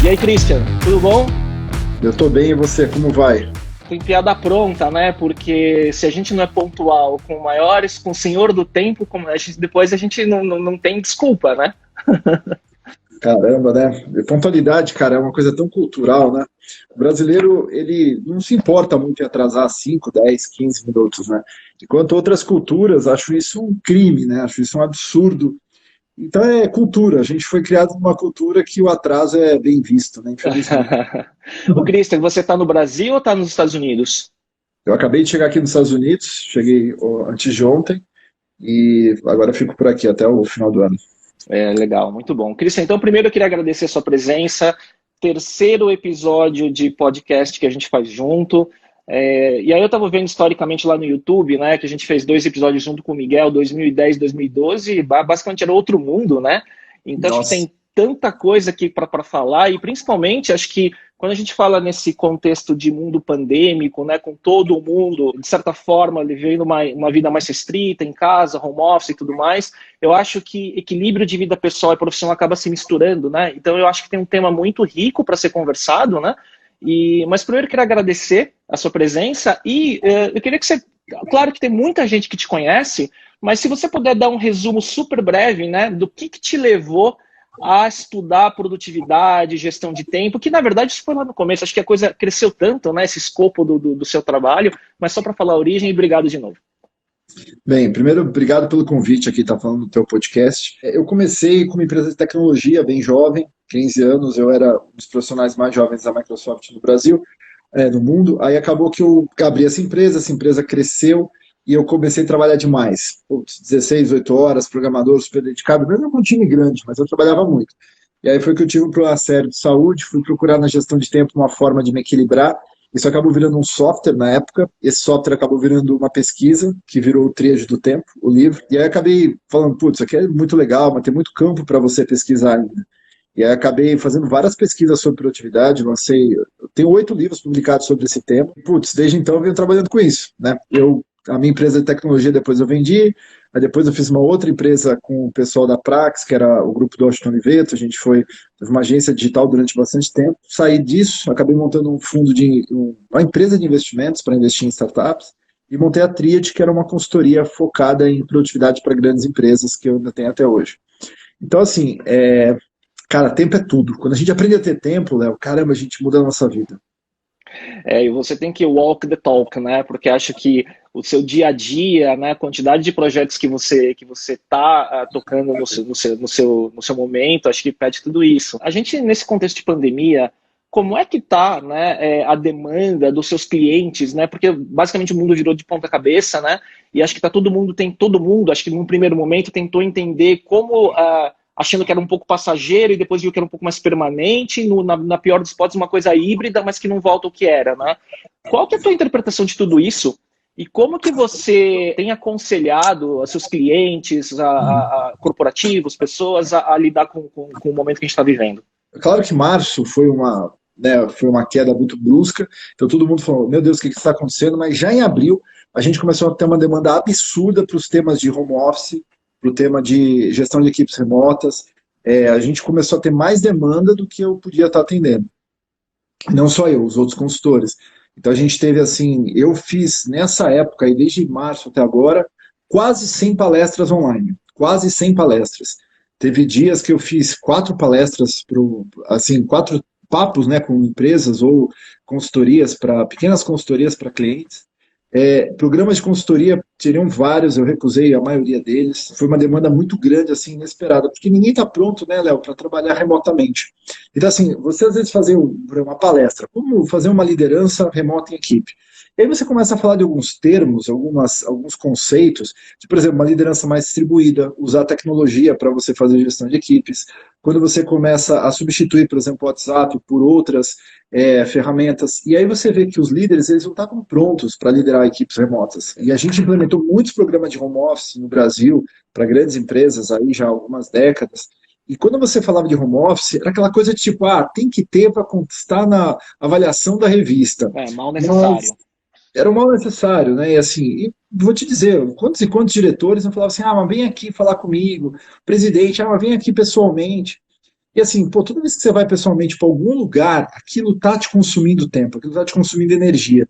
E aí, Christian, tudo bom? Eu tô bem, e você, como vai? Tem piada pronta, né? Porque se a gente não é pontual com maiores, com o senhor do tempo, depois a gente não tem desculpa, né? Caramba, né? Pontualidade, cara, é uma coisa tão cultural, né? O brasileiro, ele não se importa muito em atrasar 5, 10, 15 minutos, né? Enquanto outras culturas, acho isso um crime, né? Acho isso um absurdo. Então é cultura, a gente foi criado numa cultura que o atraso é bem visto, né? Infelizmente. O Christian, você está no Brasil ou está nos Estados Unidos? Eu acabei de chegar aqui nos Estados Unidos, cheguei antes de ontem, e agora fico por aqui até o final do ano. É, legal, muito bom. Christian, então primeiro eu queria agradecer a sua presença, terceiro episódio de podcast que a gente faz junto. E aí eu estava vendo historicamente lá no YouTube, né, que a gente fez 2 episódios junto com o Miguel, 2010, 2012, basicamente era outro mundo, né? Então acho que tem tanta coisa aqui para falar, e principalmente acho que quando a gente fala nesse contexto de mundo pandêmico, né, com todo mundo, de certa forma, vivendo uma vida mais restrita, em casa, home office e tudo mais, eu acho que equilíbrio de vida pessoal e profissional acaba se misturando, né? Então eu acho que tem um tema muito rico para ser conversado, né? Mas primeiro eu queria agradecer a sua presença e eu queria que você... Claro que tem muita gente que te conhece, mas se você puder dar um resumo super breve, né, do que te levou a estudar produtividade, gestão de tempo, que na verdade isso foi lá no começo, acho que a coisa cresceu tanto, né, esse escopo do seu trabalho, mas só para falar a origem, e obrigado de novo. Bem, primeiro, obrigado pelo convite aqui, tá falando do teu podcast. Eu comecei com uma empresa de tecnologia bem jovem, 15 anos, eu era um dos profissionais mais jovens da Microsoft no Brasil, no mundo. Aí acabou que eu abri essa empresa cresceu e eu comecei a trabalhar demais. 16, 18 horas, programador super dedicado, mesmo com um time grande, mas eu trabalhava muito. E aí foi que eu tive um problema sério de saúde, fui procurar na gestão de tempo uma forma de me equilibrar. Isso acabou virando um software na época, esse software acabou virando uma pesquisa, que virou o Tríade do Tempo, o livro, e aí acabei falando, putz, isso aqui é muito legal, mas tem muito campo para você pesquisar ainda. E aí acabei fazendo várias pesquisas sobre produtividade, eu tenho 8 livros publicados sobre esse tema, putz, desde então eu venho trabalhando com isso, né? A minha empresa de tecnologia depois eu vendi, aí depois eu fiz uma outra empresa com o pessoal da Prax, que era o grupo do Washington Oliveto, a gente teve uma agência digital durante bastante tempo, saí disso, acabei montando uma empresa de investimentos para investir em startups, e montei a Tríade, que era uma consultoria focada em produtividade para grandes empresas, que eu ainda tenho até hoje. Então, assim, cara, tempo é tudo. Quando a gente aprende a ter tempo, Léo, caramba, a gente muda a nossa vida. E você tem que walk the talk, né? Porque acho que o seu dia a dia, né, a quantidade de projetos que você está tocando no seu momento, acho que pede tudo isso. A gente, nesse contexto de pandemia, como é que está, né, a demanda dos seus clientes, né? Porque basicamente o mundo virou de ponta cabeça, né? E acho que todo mundo, acho que num primeiro momento tentou entender como... achando que era um pouco passageiro e depois viu que era um pouco mais permanente, na pior dos hipóteses, uma coisa híbrida, mas que não volta ao que era, né? Qual que é a tua interpretação de tudo isso? E como que você tem aconselhado a seus clientes, a corporativos, pessoas, a lidar com o momento que a gente está vivendo? Claro que março foi uma queda muito brusca, então todo mundo falou, meu Deus, o que está acontecendo? Mas já em abril, a gente começou a ter uma demanda absurda para os temas de home office, para o tema de gestão de equipes remotas. A gente começou a ter mais demanda do que eu podia estar atendendo. Não só eu, os outros consultores. Então a gente teve assim, eu fiz nessa época, e desde março até agora, quase 100 palestras online. Quase 100 palestras. Teve dias que eu fiz 4 palestras, 4 papos, né, com empresas ou pequenas consultorias para clientes. Programas de consultoria teriam vários, eu recusei a maioria deles. Foi uma demanda muito grande, assim, inesperada, porque ninguém está pronto, né, Léo, para trabalhar remotamente. Então, assim, você às vezes fazer uma palestra, como fazer uma liderança remota em equipe. E aí você começa a falar de alguns termos, alguns conceitos, de, por exemplo, uma liderança mais distribuída, usar tecnologia para você fazer gestão de equipes. Quando você começa a substituir, por exemplo, o WhatsApp por outras ferramentas, e aí você vê que os líderes eles não estavam prontos para liderar equipes remotas. E a gente implementou muitos programas de home office no Brasil, para grandes empresas aí já há algumas décadas. E quando você falava de home office, era aquela coisa de tipo, tem que ter para constar na avaliação da revista. Mal necessário. Era o mal necessário, né? E assim, vou te dizer, quantos e quantos diretores não falavam assim, mas vem aqui falar comigo, presidente, mas vem aqui pessoalmente. E assim, pô, toda vez que você vai pessoalmente para algum lugar, aquilo está te consumindo tempo, aquilo está te consumindo energia.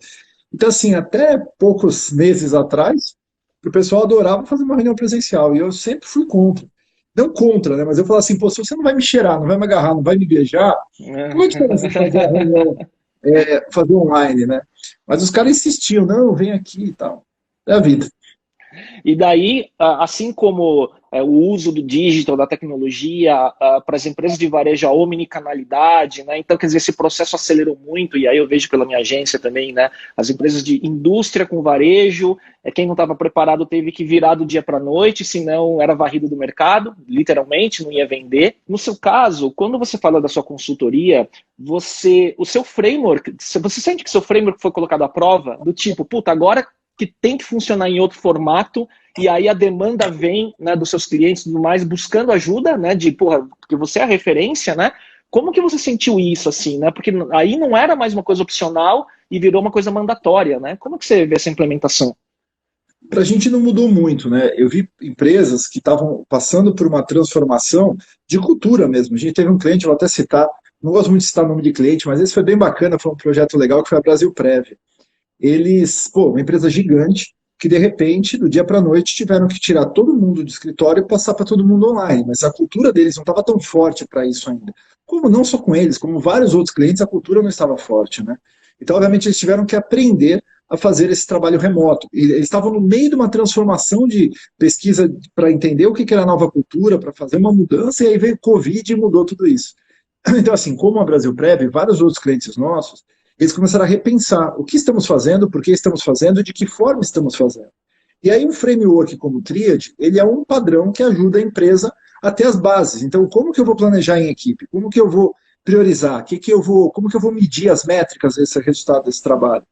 Então, assim, até poucos meses atrás, o pessoal adorava fazer uma reunião presencial, e eu sempre fui contra. Não contra, né? Mas eu falava assim, pô, se você não vai me cheirar, não vai me agarrar, não vai me beijar, qual é a diferença de fazer a reunião, fazer online, né? Mas os caras insistiam, não, vem aqui e tal. É a vida. E daí, assim como o uso do digital, da tecnologia, para as empresas de varejo, a omnicanalidade, né? Então, quer dizer, esse processo acelerou muito, e aí eu vejo pela minha agência também, né? As empresas de indústria com varejo, quem não estava preparado teve que virar do dia para a noite, senão era varrido do mercado, literalmente, não ia vender. No seu caso, quando você fala da sua consultoria, o seu framework, você sente que seu framework foi colocado à prova? Do tipo, puta, agora que tem que funcionar em outro formato, e aí a demanda vem, né, dos seus clientes e tudo mais, buscando ajuda, né, porque você é a referência, né? Como que você sentiu isso, assim, né? Porque aí não era mais uma coisa opcional e virou uma coisa mandatória, né? Como que você vê essa implementação? Para a gente não mudou muito, né? Eu vi empresas que estavam passando por uma transformação de cultura mesmo. A gente teve um cliente, vou até citar, não gosto muito de citar o nome de cliente, mas esse foi bem bacana, foi um projeto legal que foi a Brasil Prev. Eles, pô, uma empresa gigante, que de repente, do dia para a noite, tiveram que tirar todo mundo do escritório e passar para todo mundo online, mas a cultura deles não estava tão forte para isso ainda. Como não só com eles, como vários outros clientes, a cultura não estava forte, né? Então, obviamente, eles tiveram que aprender a fazer esse trabalho remoto. E eles estavam no meio de uma transformação de pesquisa para entender o que era a nova cultura, para fazer uma mudança, e aí veio o Covid e mudou tudo isso. Então, assim, como a Brasil Prev, vários outros clientes nossos, eles começaram a repensar o que estamos fazendo, por que estamos fazendo e de que forma estamos fazendo. E aí um framework como o Triad, ele é um padrão que ajuda a empresa a ter as bases. Então, como que eu vou planejar em equipe? Como que eu vou priorizar? Como que eu vou medir as métricas desse resultado desse trabalho?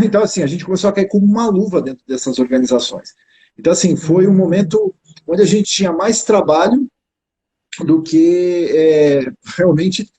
Então, assim, a gente começou a cair como uma luva dentro dessas organizações. Então, assim, foi um momento onde a gente tinha mais trabalho do que realmente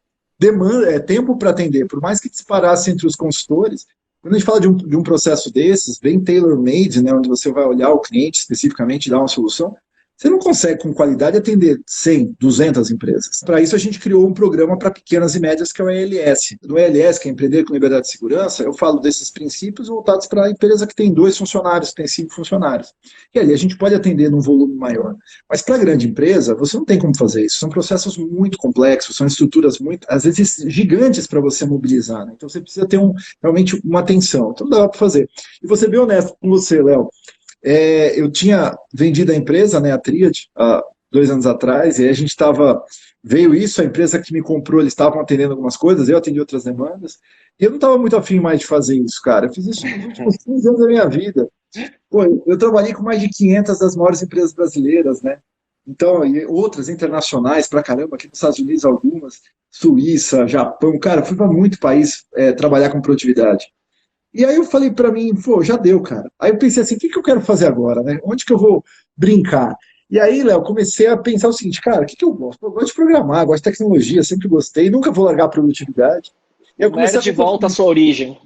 tempo para atender. Por mais que disparasse entre os consultores, quando a gente fala de um processo desses, bem tailor-made, né, onde você vai olhar o cliente especificamente e dar uma solução, você não consegue com qualidade atender 100, 200 empresas. Para isso a gente criou um programa para pequenas e médias que é o ELS. No ELS, que é Empreender com Liberdade e Segurança, eu falo desses princípios voltados para a empresa que tem 2 funcionários, que tem 5 funcionários. E ali a gente pode atender num volume maior. Mas para a grande empresa, você não tem como fazer isso. São processos muito complexos, são estruturas muito, às vezes, gigantes para você mobilizar. Né? Então você precisa ter realmente uma atenção. Então dá para fazer. E vou ser bem honesto com você, Léo. Eu tinha vendido a empresa, né, a Triad, há 2 anos atrás, e aí a gente veio isso, a empresa que me comprou, eles estavam atendendo algumas coisas, eu atendi outras demandas, e eu não estava muito afim mais de fazer isso, cara. Eu fiz isso nos últimos 15 anos da minha vida. Pô, eu trabalhei com mais de 500 das maiores empresas brasileiras, né? Então, e outras internacionais pra caramba, aqui nos Estados Unidos algumas, Suíça, Japão, cara, fui para muito país trabalhar com produtividade. E aí eu falei para mim, pô, já deu, cara. Aí eu pensei assim, o que eu quero fazer agora, né? Onde que eu vou brincar? E aí, Léo, comecei a pensar o seguinte, cara, o que eu gosto? Eu gosto de programar, gosto de tecnologia, sempre gostei, nunca vou largar a produtividade. E aí eu comecei De volta à sua origem.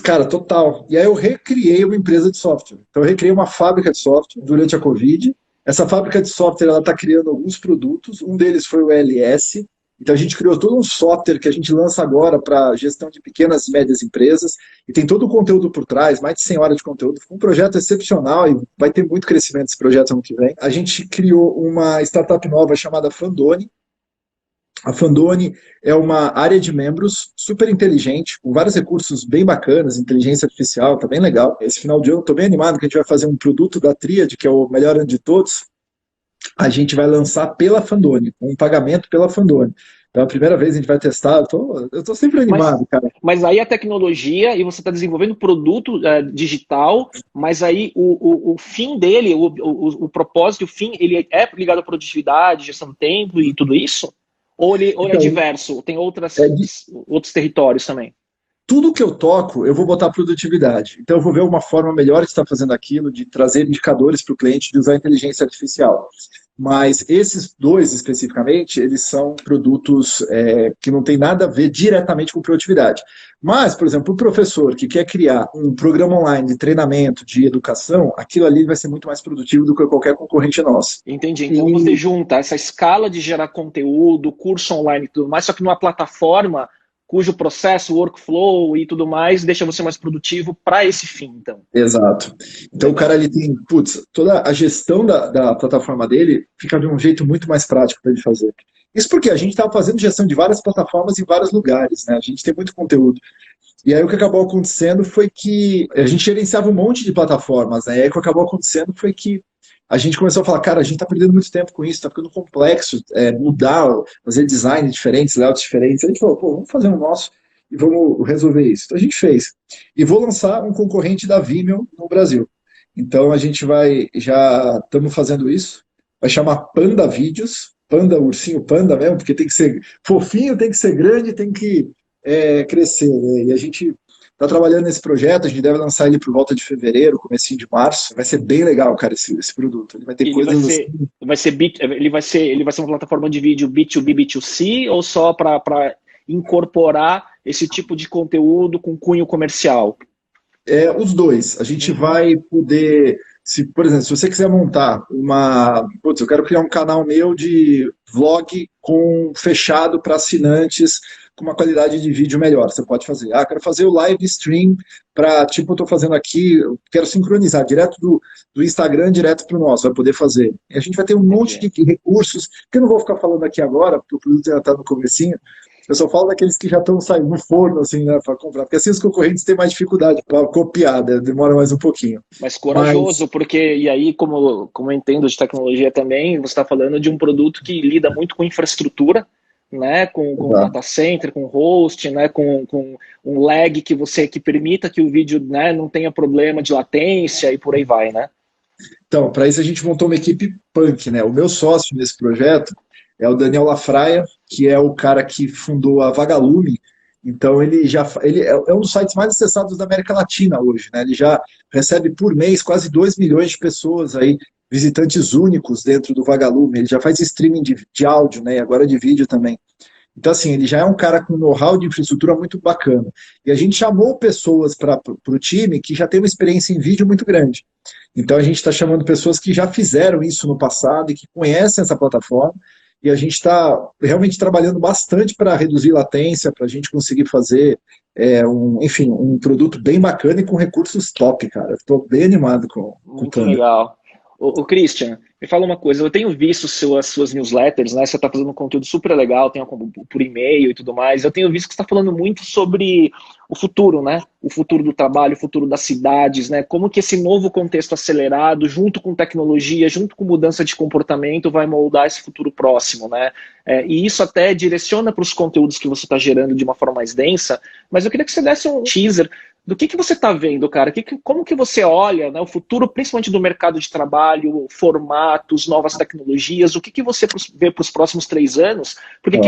Cara, total. E aí eu recriei uma empresa de software. Então eu recriei uma fábrica de software durante a Covid. Essa fábrica de software, ela está criando alguns produtos. Um deles foi o LS. Então a gente criou todo um software que a gente lança agora para gestão de pequenas e médias empresas. E tem todo o conteúdo por trás, mais de 100 horas de conteúdo. Foi um projeto excepcional e vai ter muito crescimento esse projeto ano que vem. A gente criou uma startup nova chamada Fandoni. A Fandoni é uma área de membros super inteligente, com vários recursos bem bacanas, inteligência artificial, tá bem legal. Esse final de ano estou bem animado que a gente vai fazer um produto da Triad, que é o melhor ano de todos. A gente vai lançar pela Fandoni, um pagamento pela Fandoni. Então, a primeira vez a gente vai testar, eu tô sempre animado, cara. Mas aí a tecnologia, e você está desenvolvendo produto digital, mas aí o fim dele, o propósito, o fim, ele é ligado à produtividade, gestão do tempo e tudo isso? Ou ele é diverso? Tem outros territórios também? Tudo que eu toco, eu vou botar produtividade. Então, eu vou ver uma forma melhor de estar fazendo aquilo, de trazer indicadores para o cliente, de usar inteligência artificial. Mas esses dois, especificamente, eles são produtos que não tem nada a ver diretamente com produtividade. Mas, por exemplo, o professor que quer criar um programa online de treinamento, de educação, aquilo ali vai ser muito mais produtivo do que qualquer concorrente nosso. Entendi. Então você junta essa escala de gerar conteúdo, curso online e tudo mais, só que numa plataforma cujo processo, workflow e tudo mais deixa você mais produtivo para esse fim, então. Exato. Então o cara ele tem, toda a gestão da plataforma dele fica de um jeito muito mais prático para ele fazer. Isso porque a gente estava fazendo gestão de várias plataformas em vários lugares, né? A gente tem muito conteúdo. E aí o que acabou acontecendo foi que a gente gerenciava um monte de plataformas, né? E aí o que acabou acontecendo foi que a gente começou a falar, cara, a gente está perdendo muito tempo com isso, está ficando complexo, mudar, fazer design diferentes, layouts diferentes. A gente falou, pô, vamos fazer o nosso e vamos resolver isso. Então a gente fez. E vou lançar um concorrente da Vimeo no Brasil. Então a gente já estamos fazendo isso, vai chamar Panda Vídeos, Panda, ursinho Panda mesmo, porque tem que ser fofinho, tem que ser grande, tem que crescer, né? E a gente está trabalhando nesse projeto, a gente deve lançar ele por volta de fevereiro, comecinho de março. Vai ser bem legal, cara, esse produto. Ele vai ter coisas ele vai ser uma plataforma de vídeo B2B, B2C ou só para incorporar esse tipo de conteúdo com cunho comercial? Os dois. A gente vai poder, por exemplo, se você quiser montar eu quero criar um canal meu de vlog fechado para assinantes com uma qualidade de vídeo melhor. Você pode fazer, quero fazer o live stream para, tipo, eu estou fazendo aqui, eu quero sincronizar direto do Instagram, direto para o nosso, vai poder fazer. E a gente vai ter um monte de recursos, que eu não vou ficar falando aqui agora, porque o produto já está no comecinho. Eu só falo daqueles que já estão saindo no forno, assim, né, para comprar. Porque assim os concorrentes têm mais dificuldade para copiar, né, demora mais um pouquinho. Mas corajoso, porque, e aí, como eu entendo de tecnologia também, você está falando de um produto que lida muito com infraestrutura, né, com data center, com host, né, com um lag que permita que o vídeo, né, não tenha problema de latência e por aí vai, né? Então, para isso a gente montou uma equipe punk, né? O meu sócio nesse projeto é o Daniel Lafraia, que é o cara que fundou a Vagalume. Então ele é um dos sites mais acessados da América Latina hoje, né? Ele já recebe por mês quase 2 milhões de pessoas aí, visitantes únicos dentro do Vagalume. Ele já faz streaming de áudio, né? E agora de vídeo também. Então, assim, ele já é um cara com know-how de infraestrutura muito bacana. E a gente chamou pessoas para o time que já tem uma experiência em vídeo muito grande. Então a gente está chamando pessoas que já fizeram isso no passado e que conhecem essa plataforma. E a gente está realmente trabalhando bastante para reduzir latência, para a gente conseguir fazer um produto bem bacana e com recursos top, cara. Estou bem animado com muito legal. O Christian, me fala uma coisa, eu tenho visto as suas newsletters, né? Você está fazendo um conteúdo super legal, tem por e-mail e tudo mais. Eu tenho visto que você está falando muito sobre o futuro, né? O futuro do trabalho, o futuro das cidades, né? Como que esse novo contexto acelerado, junto com tecnologia, junto com mudança de comportamento, vai moldar esse futuro próximo, né? E isso até direciona para os conteúdos que você está gerando de uma forma mais densa, mas eu queria que você desse um teaser do que você está vendo, cara? Como que você olha, né, o futuro, principalmente do mercado de trabalho, formatos, novas tecnologias, o que você vê para os próximos 3 anos? Porque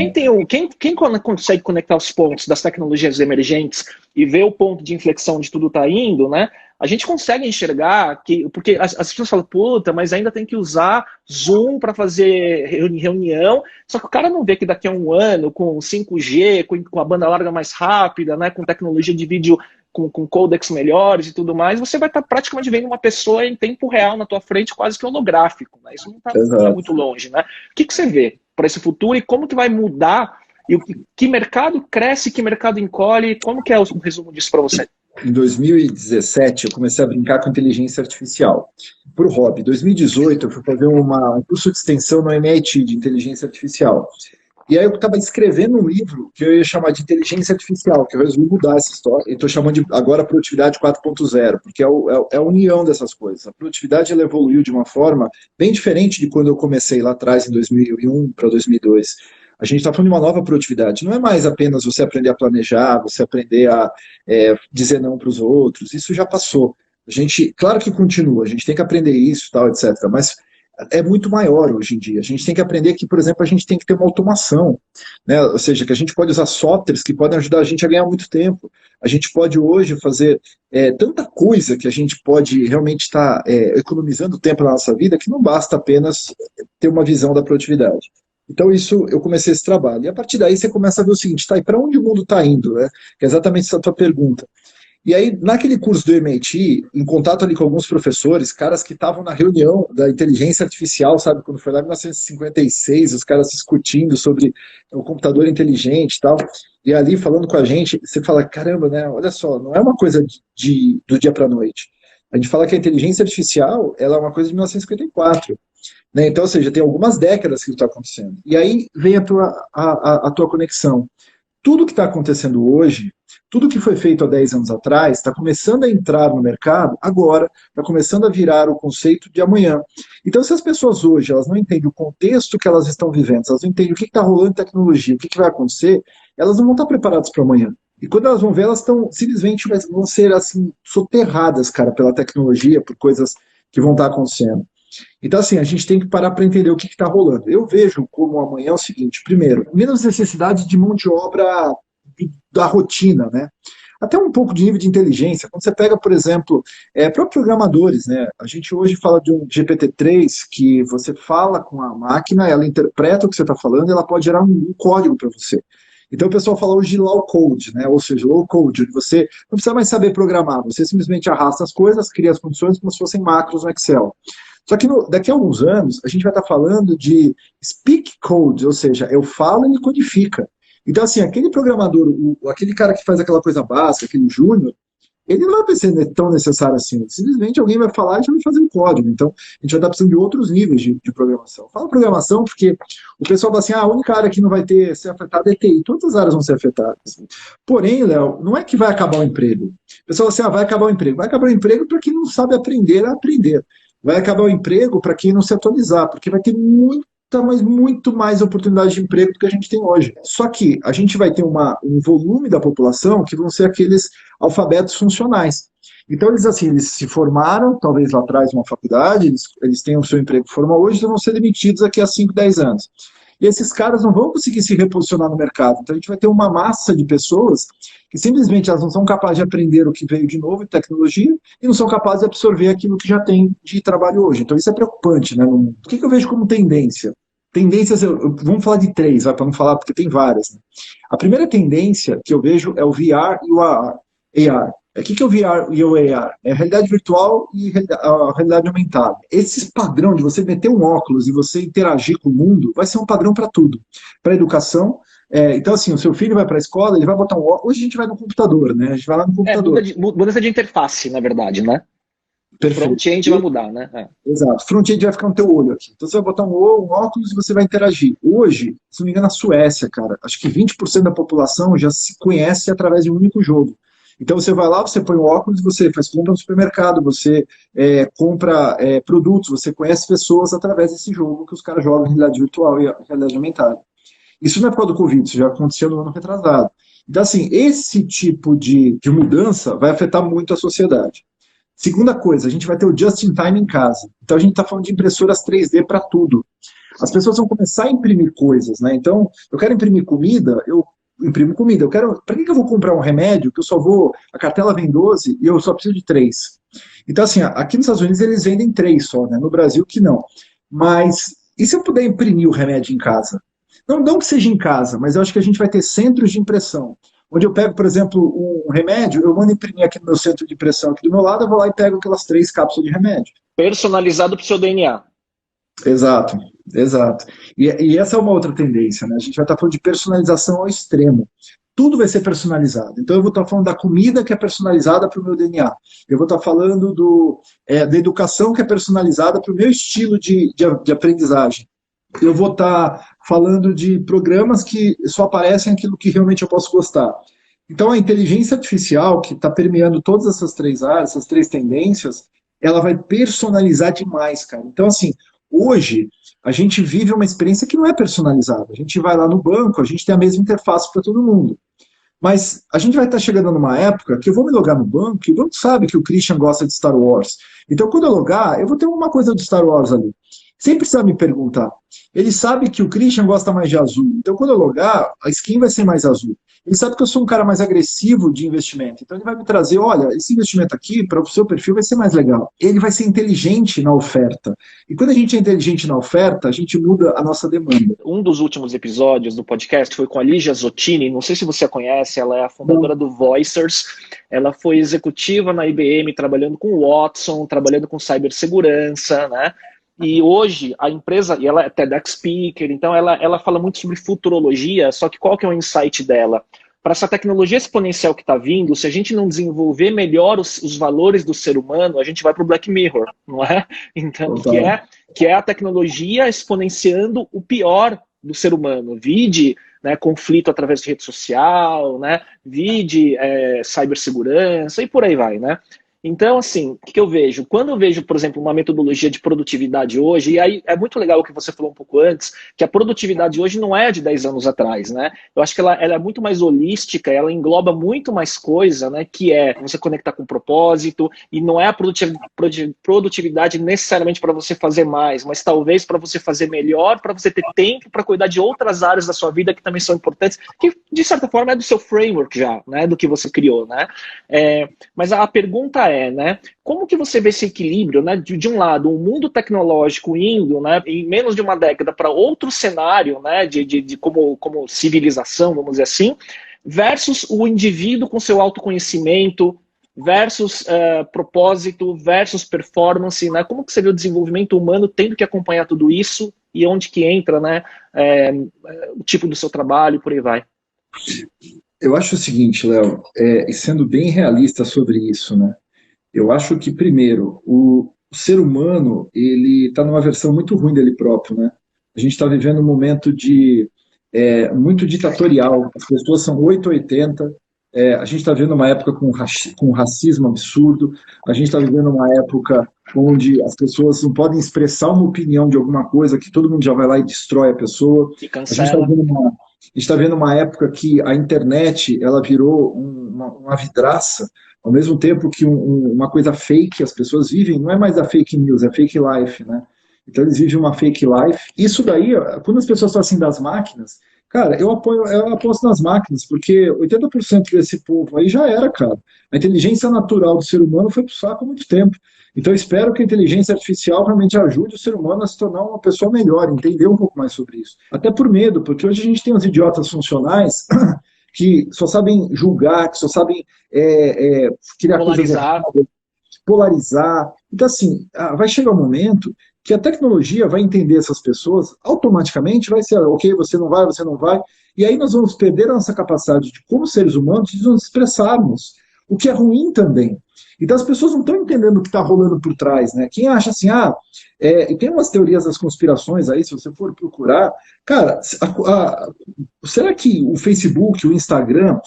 quem consegue conectar os pontos das tecnologias emergentes e ver o ponto de inflexão de tudo está indo, né? A gente consegue enxergar porque as pessoas falam, puta, mas ainda tem que usar Zoom para fazer reunião, só que o cara não vê que daqui a um ano, com 5G, com a banda larga mais rápida, né, com tecnologia de vídeo com codecs melhores e tudo mais, você vai estar praticamente vendo uma pessoa em tempo real na tua frente, quase que holográfico, né? Isso não está muito longe, né? O que você vê para esse futuro e como que vai mudar e que mercado cresce, que mercado encolhe, como que é o resumo disso para você? Em 2017, eu comecei a brincar com inteligência artificial, por hobby. Em 2018, eu fui fazer um curso de extensão no MIT de inteligência artificial. E aí eu estava escrevendo um livro que eu ia chamar de inteligência artificial, que eu resolvi mudar essa história. E estou chamando de agora produtividade 4.0, porque é a união dessas coisas. A produtividade ela evoluiu de uma forma bem diferente de quando eu comecei lá atrás, em 2001 para 2002. A gente está falando de uma nova produtividade. Não é mais apenas você aprender a planejar, você aprender a dizer não para os outros. Isso já passou. Claro que continua, a gente tem que aprender isso, tal, etc. Mas é muito maior hoje em dia. A gente tem que aprender que, por exemplo, a gente tem que ter uma automação, né? Ou seja, que a gente pode usar softwares que podem ajudar a gente a ganhar muito tempo. A gente pode hoje fazer tanta coisa que a gente pode realmente estar economizando tempo na nossa vida, que não basta apenas ter uma visão da produtividade. Então, isso, eu comecei esse trabalho. E a partir daí você começa a ver o seguinte, tá, e para onde o mundo está indo, né? Que é exatamente essa tua pergunta. E aí, naquele curso do MIT, em contato ali com alguns professores, caras que estavam na reunião da inteligência artificial, sabe, quando foi lá em 1956, os caras discutindo sobre o computador inteligente e tal, e ali falando com a gente, você fala, caramba, né, olha só, não é uma coisa do dia para a noite. A gente fala que a inteligência artificial, ela é uma coisa de 1954, né, então, ou seja, tem algumas décadas que isso está acontecendo. E aí vem a tua conexão. Tudo que está acontecendo hoje, tudo que foi feito há 10 anos atrás, está começando a entrar no mercado agora, está começando a virar o conceito de amanhã. Então, se as pessoas hoje elas não entendem o contexto que elas estão vivendo, elas não entendem o que está rolando em tecnologia, o que vai acontecer, elas não vão estar preparadas para amanhã. E quando elas vão ver, elas estão simplesmente vão ser assim soterradas, cara, pela tecnologia, por coisas que vão estar acontecendo. Então, assim, a gente tem que parar para entender o que está rolando. Eu vejo como amanhã é o seguinte: primeiro, menos necessidade de mão de obra da rotina, né? Até um pouco de nível de inteligência. Quando você pega, por exemplo, próprios programadores, né? A gente hoje fala de um GPT-3 que você fala com a máquina, ela interpreta o que você está falando e ela pode gerar um código para você. Então o pessoal fala hoje de low code, né? Ou seja, low code, onde você não precisa mais saber programar, você simplesmente arrasta as coisas, cria as condições como se fossem macros no Excel. Só que daqui a alguns anos, a gente vai estar falando de speak code, ou seja, eu falo e ele codifica. Então, assim, aquele programador, aquele cara que faz aquela coisa básica, aquele júnior, ele não vai ser tão necessário assim. Simplesmente alguém vai falar e já vai fazer um código. Então, a gente vai estar precisando de outros níveis de programação. Fala programação porque o pessoal fala assim, a única área que não vai ser afetada é TI. Todas as áreas vão ser afetadas. Porém, Léo, não é que vai acabar o emprego. O pessoal fala assim, vai acabar o emprego. Vai acabar o emprego para quem não sabe aprender a aprender. Vai acabar o emprego para quem não se atualizar, porque vai ter mas muito mais oportunidade de emprego do que a gente tem hoje. Só que a gente vai ter um volume da população que vão ser aqueles alfabetos funcionais. Então, eles se formaram, talvez lá atrás, uma faculdade, eles têm o seu emprego formal hoje, eles vão ser demitidos daqui a 5, 10 anos. E esses caras não vão conseguir se reposicionar no mercado. Então, a gente vai ter uma massa de pessoas que simplesmente elas não são capazes de aprender o que veio de novo em tecnologia e não são capazes de absorver aquilo que já tem de trabalho hoje. Então, isso é preocupante, né, no mundo. O que eu vejo como tendência? Tendências, vamos falar de 3, para não falar, porque tem várias. Né? A primeira tendência que eu vejo é o VR e o AR. O que é o VR e o AR? É a realidade virtual e a realidade aumentada. Esse padrão de você meter um óculos e você interagir com o mundo vai ser um padrão para tudo. Para educação. Então, assim, o seu filho vai para a escola, ele vai botar um óculos. Hoje a gente vai no computador, né? A gente vai lá no computador. Mudança de interface, na verdade, né? Perfeito. Front-end vai mudar, né? Exato. Front-end vai ficar no teu olho aqui. Então você vai botar um óculos e você vai interagir. Hoje, se não me engano, na Suécia, cara, acho que 20% da população já se conhece através de um único jogo. Então você vai lá, você põe o óculos, você faz compra no supermercado, você compra produtos, você conhece pessoas através desse jogo que os caras jogam em realidade virtual e realidade aumentada. Isso não é por causa do Covid, isso já aconteceu no ano retrasado. Então, assim, esse tipo de mudança vai afetar muito a sociedade. Segunda coisa, a gente vai ter o just-in-time em casa. Então, a gente está falando de impressoras 3D para tudo. As pessoas vão começar a imprimir coisas, né? Então, eu quero imprimir comida, eu imprimo comida. Para que eu vou comprar um remédio que a cartela vem 12 e eu só preciso de 3? Então, assim, aqui nos Estados Unidos eles vendem 3 só, né? No Brasil que não. Mas, e se eu puder imprimir o remédio em casa? Não que seja em casa, mas eu acho que a gente vai ter centros de impressão. Onde eu pego, por exemplo, um remédio, eu mando imprimir aqui no meu centro de impressão aqui do meu lado, eu vou lá e pego aquelas 3 cápsulas de remédio. Personalizado para o seu DNA. Exato. E essa é uma outra tendência, né? A gente vai estar falando de personalização ao extremo. Tudo vai ser personalizado. Então eu vou estar falando da comida que é personalizada para o meu DNA. Eu vou estar falando da educação que é personalizada para o meu estilo de aprendizagem. Eu vou estar falando de programas que só aparecem aquilo que realmente eu posso gostar. Então, a inteligência artificial, que está permeando todas essas 3 áreas, essas 3 tendências, ela vai personalizar demais, cara. Então, assim, hoje, a gente vive uma experiência que não é personalizada. A gente vai lá no banco, a gente tem a mesma interface para todo mundo. Mas a gente vai estar chegando numa época que eu vou me logar no banco e o banco sabe que o Christian gosta de Star Wars. Então, quando eu logar, eu vou ter alguma coisa do Star Wars ali. sem precisar me perguntar. Ele sabe que o Christian gosta mais de azul, então quando eu logar, a skin vai ser mais azul. Ele sabe que eu sou um cara mais agressivo de investimento, então ele vai me trazer, olha, esse investimento aqui, para o seu perfil, vai ser mais legal. Ele vai ser inteligente na oferta. E quando a gente é inteligente na oferta, a gente muda a nossa demanda. Um dos últimos episódios do podcast foi com a Lígia Zottini, não sei se você a conhece, ela é a fundadora do Voicers, ela foi executiva na IBM, trabalhando com Watson, trabalhando com cibersegurança, né? E hoje a empresa, e ela é TEDx Speaker, então ela fala muito sobre futurologia, só que qual que é o insight dela? Para essa tecnologia exponencial que está vindo, se a gente não desenvolver melhor os valores do ser humano, a gente vai para o Black Mirror, não é? Então, que é a tecnologia exponenciando o pior do ser humano. Vide, né, conflito através de rede social, né, vide cibersegurança e por aí vai, né? Então, assim, o que eu vejo? Quando eu vejo, por exemplo, uma metodologia de produtividade hoje, e aí é muito legal o que você falou um pouco antes, que a produtividade hoje não é de 10 anos atrás, né? Eu acho que ela é muito mais holística, ela engloba muito mais coisa, né? Que é você conectar com o propósito, e não é a produtividade necessariamente para você fazer mais, mas talvez para você fazer melhor, para você ter tempo para cuidar de outras áreas da sua vida que também são importantes, que de certa forma é do seu framework já, né? Do que você criou, né? Mas a pergunta né? Como que você vê esse equilíbrio, né? De um lado, um mundo tecnológico indo, né, em menos de uma década para outro cenário, né, de como civilização, vamos dizer assim, versus o indivíduo com seu autoconhecimento, versus propósito, versus performance, né? Como que você vê o desenvolvimento humano tendo que acompanhar tudo isso e onde que entra, né, o tipo do seu trabalho, por aí vai? Eu acho o seguinte, Léo, e sendo bem realista sobre isso, né? Eu acho que, primeiro, o ser humano, ele está numa versão muito ruim dele próprio, né? A gente está vivendo um momento muito ditatorial, as pessoas são 880, a gente está vivendo uma época com racismo absurdo, a gente está vivendo uma época onde as pessoas não podem expressar uma opinião de alguma coisa, que todo mundo já vai lá e destrói a pessoa. E cancela. A gente está vendo uma época que a internet ela virou uma vidraça, ao mesmo tempo que uma coisa fake, as pessoas vivem, não é mais a fake news, é fake life, né? Então eles vivem uma fake life. Isso daí, quando as pessoas falam assim das máquinas, cara, eu aposto nas máquinas, porque 80% desse povo aí já era, cara. A inteligência natural do ser humano foi pro saco há muito tempo. Então eu espero que a inteligência artificial realmente ajude o ser humano a se tornar uma pessoa melhor, entender um pouco mais sobre isso. Até por medo, porque hoje a gente tem uns idiotas funcionais que só sabem julgar, que só sabem criar polarizar. coisas, polarizar. Então, assim, vai chegar um momento que a tecnologia vai entender essas pessoas, automaticamente vai ser, ok, você não vai, e aí nós vamos perder a nossa capacidade de, como seres humanos, de nos expressarmos, o que é ruim também. Então as pessoas não estão entendendo o que está rolando por trás, né? Quem acha assim, e tem umas teorias das conspirações aí, se você for procurar, cara, será que o Facebook, o Instagram,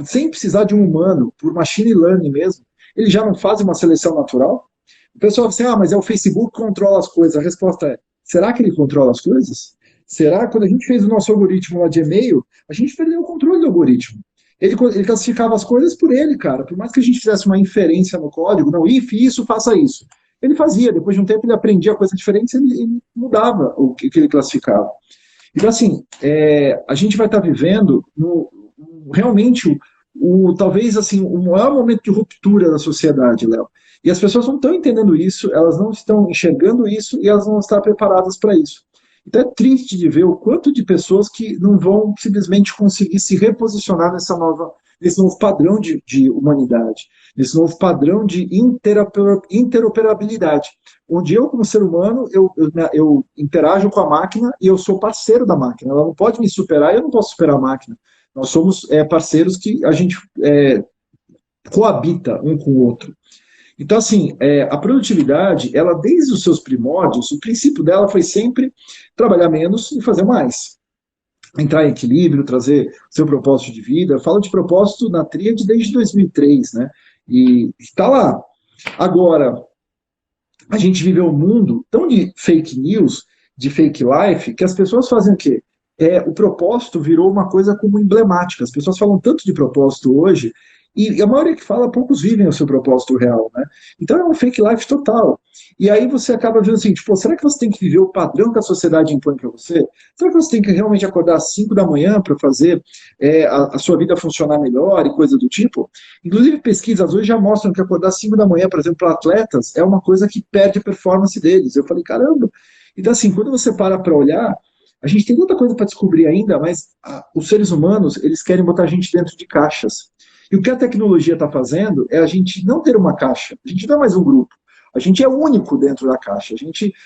sem precisar de um humano, por machine learning mesmo, ele já não faz uma seleção natural? O pessoal fala assim, mas é o Facebook que controla as coisas. A resposta é, será que ele controla as coisas? Será que quando a gente fez o nosso algoritmo lá de e-mail, a gente perdeu o controle do algoritmo? Ele classificava as coisas por ele, cara. Por mais que a gente fizesse uma inferência no código, não, if isso, faça isso. Ele fazia, depois de um tempo ele aprendia coisa diferente, ele mudava o que ele classificava. Então, assim, a gente vai estar vivendo realmente talvez assim, o maior momento de ruptura da sociedade, Léo. E as pessoas não estão entendendo isso, elas não estão enxergando isso e elas não estão preparadas para isso. Então é triste de ver o quanto de pessoas que não vão simplesmente conseguir se reposicionar nesse novo padrão de humanidade, nesse novo padrão de interoperabilidade, onde eu, como ser humano, eu interajo com a máquina e eu sou parceiro da máquina. Ela não pode me superar e eu não posso superar a máquina. Nós somos parceiros que a gente coabita um com o outro. Então, assim, a produtividade, ela desde os seus primórdios, o princípio dela foi sempre trabalhar menos e fazer mais. Entrar em equilíbrio, trazer seu propósito de vida. Eu falo de propósito na tríade desde 2003, né? E está lá. Agora, a gente viveu um mundo tão de fake news, de fake life, que as pessoas fazem o quê? O propósito virou uma coisa como emblemática. As pessoas falam tanto de propósito hoje, E a maioria que fala, poucos vivem o seu propósito real, né? Então é um fake life total. E aí você acaba vendo assim, tipo, será que você tem que viver o padrão que a sociedade impõe para você? Será que você tem que realmente acordar às 5 da manhã para fazer a sua vida funcionar melhor e coisa do tipo? Inclusive, pesquisas hoje já mostram que acordar às 5 da manhã, por exemplo, para atletas, é uma coisa que perde a performance deles. Eu falei, caramba. Então, assim, quando você para olhar, a gente tem muita coisa para descobrir ainda, mas os seres humanos, eles querem botar a gente dentro de caixas. E o que a tecnologia está fazendo é a gente não ter uma caixa. A gente não é mais um grupo. A gente é único dentro da caixa.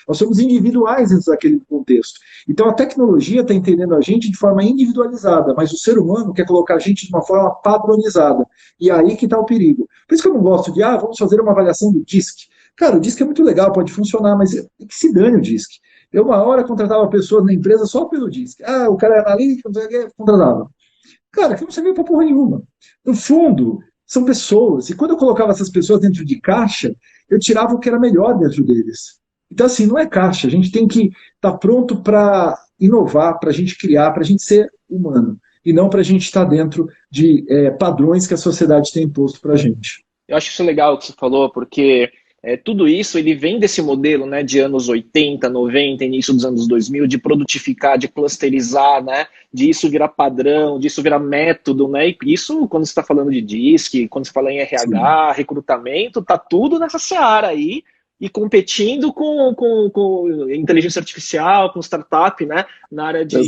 Nós somos individuais dentro daquele contexto. Então a tecnologia está entendendo a gente de forma individualizada, mas o ser humano quer colocar a gente de uma forma padronizada. E aí que está o perigo. Por isso que eu não gosto de, vamos fazer uma avaliação do DISC. Cara, o DISC é muito legal, pode funcionar, mas que se dane o DISC. Eu, uma hora, contratava pessoas na empresa só pelo DISC. O cara é analítico, contratava. Cara, que não serve pra porra nenhuma. No fundo, são pessoas. E quando eu colocava essas pessoas dentro de caixa, eu tirava o que era melhor dentro deles. Então, assim, não é caixa. A gente tem que estar pronto para inovar, para a gente criar, para a gente ser humano. E não para a gente estar dentro de padrões que a sociedade tem imposto para a gente. Eu acho isso legal o que você falou, porque tudo isso ele vem desse modelo, né, de anos 80, 90, início dos anos 2000, de produtificar, de clusterizar, né, de isso virar padrão, disso virar método, né, e isso quando você está falando de DISC, quando você fala em RH, sim, recrutamento, tá tudo nessa seara aí, e competindo com inteligência artificial, com startup, né, na área de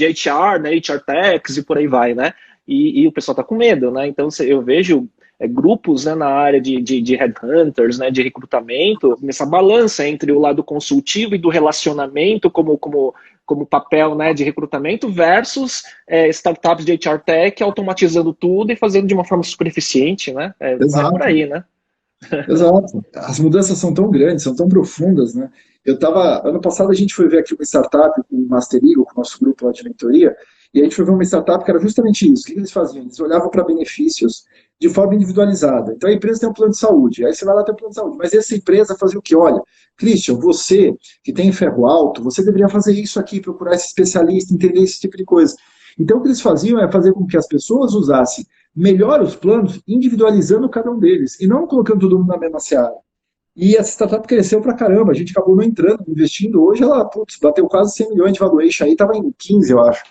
HR, né, HR Techs e por aí vai, né, e o pessoal tá com medo, né, então eu vejo grupos, né, na área de headhunters, né, de recrutamento, nessa balança entre o lado consultivo e do relacionamento como papel, né, de recrutamento versus startups de HR Tech automatizando tudo e fazendo de uma forma super eficiente, né? Vai por aí, né? Exato. As mudanças são tão grandes, são tão profundas, né? Ano passado a gente foi ver aqui uma startup com o Master Eagle, com o nosso grupo lá de mentoria, e a gente foi ver uma startup que era justamente isso. O que eles faziam? Eles olhavam para benefícios de forma individualizada. Então a empresa tem um plano de saúde, aí você vai lá ter um plano de saúde, mas essa empresa fazia o que? Olha, Christian, você que tem ferro alto, você deveria fazer isso aqui, procurar esse especialista, entender esse tipo de coisa. Então o que eles faziam é fazer com que as pessoas usassem melhor os planos, individualizando cada um deles, e não colocando todo mundo na mesma seara. E essa startup cresceu pra caramba, a gente acabou não entrando, investindo, hoje ela, bateu quase 100 milhões de valuation, aí estava em 15, eu acho,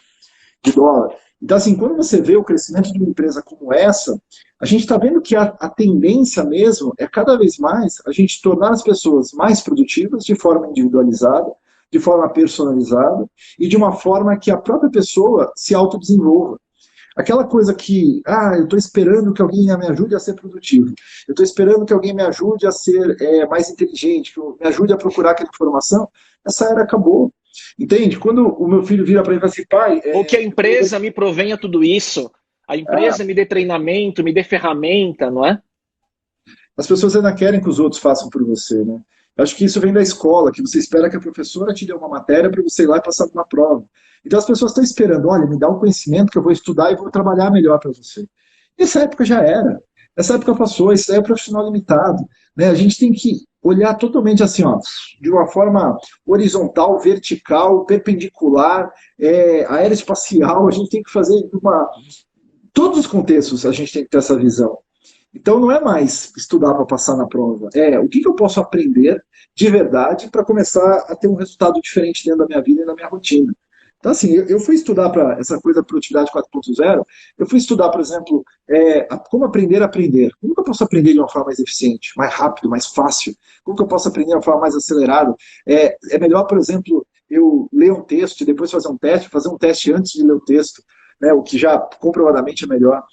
de dólar. Então, assim, quando você vê o crescimento de uma empresa como essa, a gente está vendo que a tendência mesmo é cada vez mais a gente tornar as pessoas mais produtivas de forma individualizada, de forma personalizada e de uma forma que a própria pessoa se autodesenvolva. Aquela coisa que, eu estou esperando que alguém me ajude a ser produtivo, eu estou esperando que alguém me ajude a ser mais inteligente, que me ajude a procurar aquela informação, essa era acabou. Entende? Quando o meu filho vira para mim e fala assim, pai... Ou que a empresa me provenha tudo isso, a empresa me dê treinamento, me dê ferramenta, não é? As pessoas ainda querem que os outros façam por você, né? Eu acho que isso vem da escola, que você espera que a professora te dê uma matéria para você ir lá e passar uma prova. Então as pessoas estão esperando, olha, me dá um conhecimento que eu vou estudar e vou trabalhar melhor para você. Essa época já era. Essa época passou, isso aí é profissional limitado. Né? A gente tem que olhar totalmente assim, ó, de uma forma horizontal, vertical, perpendicular, aeroespacial, a gente tem que fazer todos os contextos a gente tem que ter essa visão. Então não é mais estudar para passar na prova, o que eu posso aprender de verdade para começar a ter um resultado diferente dentro da minha vida e da minha rotina. Então, assim, eu fui estudar para essa coisa da produtividade 4.0, eu fui estudar, por exemplo, como aprender a aprender. Como que eu posso aprender de uma forma mais eficiente, mais rápido, mais fácil? Como que eu posso aprender de uma forma mais acelerada? É melhor, por exemplo, eu ler um texto e depois fazer um teste antes de ler o texto, né, o que já comprovadamente é melhor.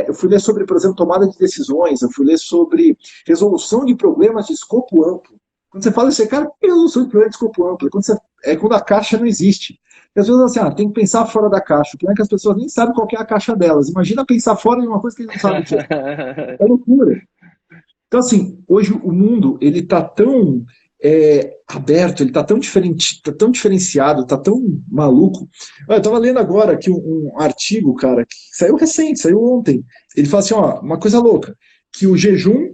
Eu fui ler sobre, por exemplo, tomada de decisões, eu fui ler sobre resolução de problemas de escopo amplo. Quando você fala isso, cara, que resolução de problemas de escopo amplo? Quando a caixa não existe. E as pessoas assim, tem que pensar fora da caixa. O que é que as pessoas nem sabem qual é a caixa delas. Imagina pensar fora de uma coisa que eles não sabem o que é. É loucura. Então, assim, hoje o mundo, ele está tão aberto, ele está tão diferente, está tão diferenciado, está tão maluco. Eu estava lendo agora aqui um artigo, cara, que saiu recente, saiu ontem. Ele fala assim, uma coisa louca, que o jejum,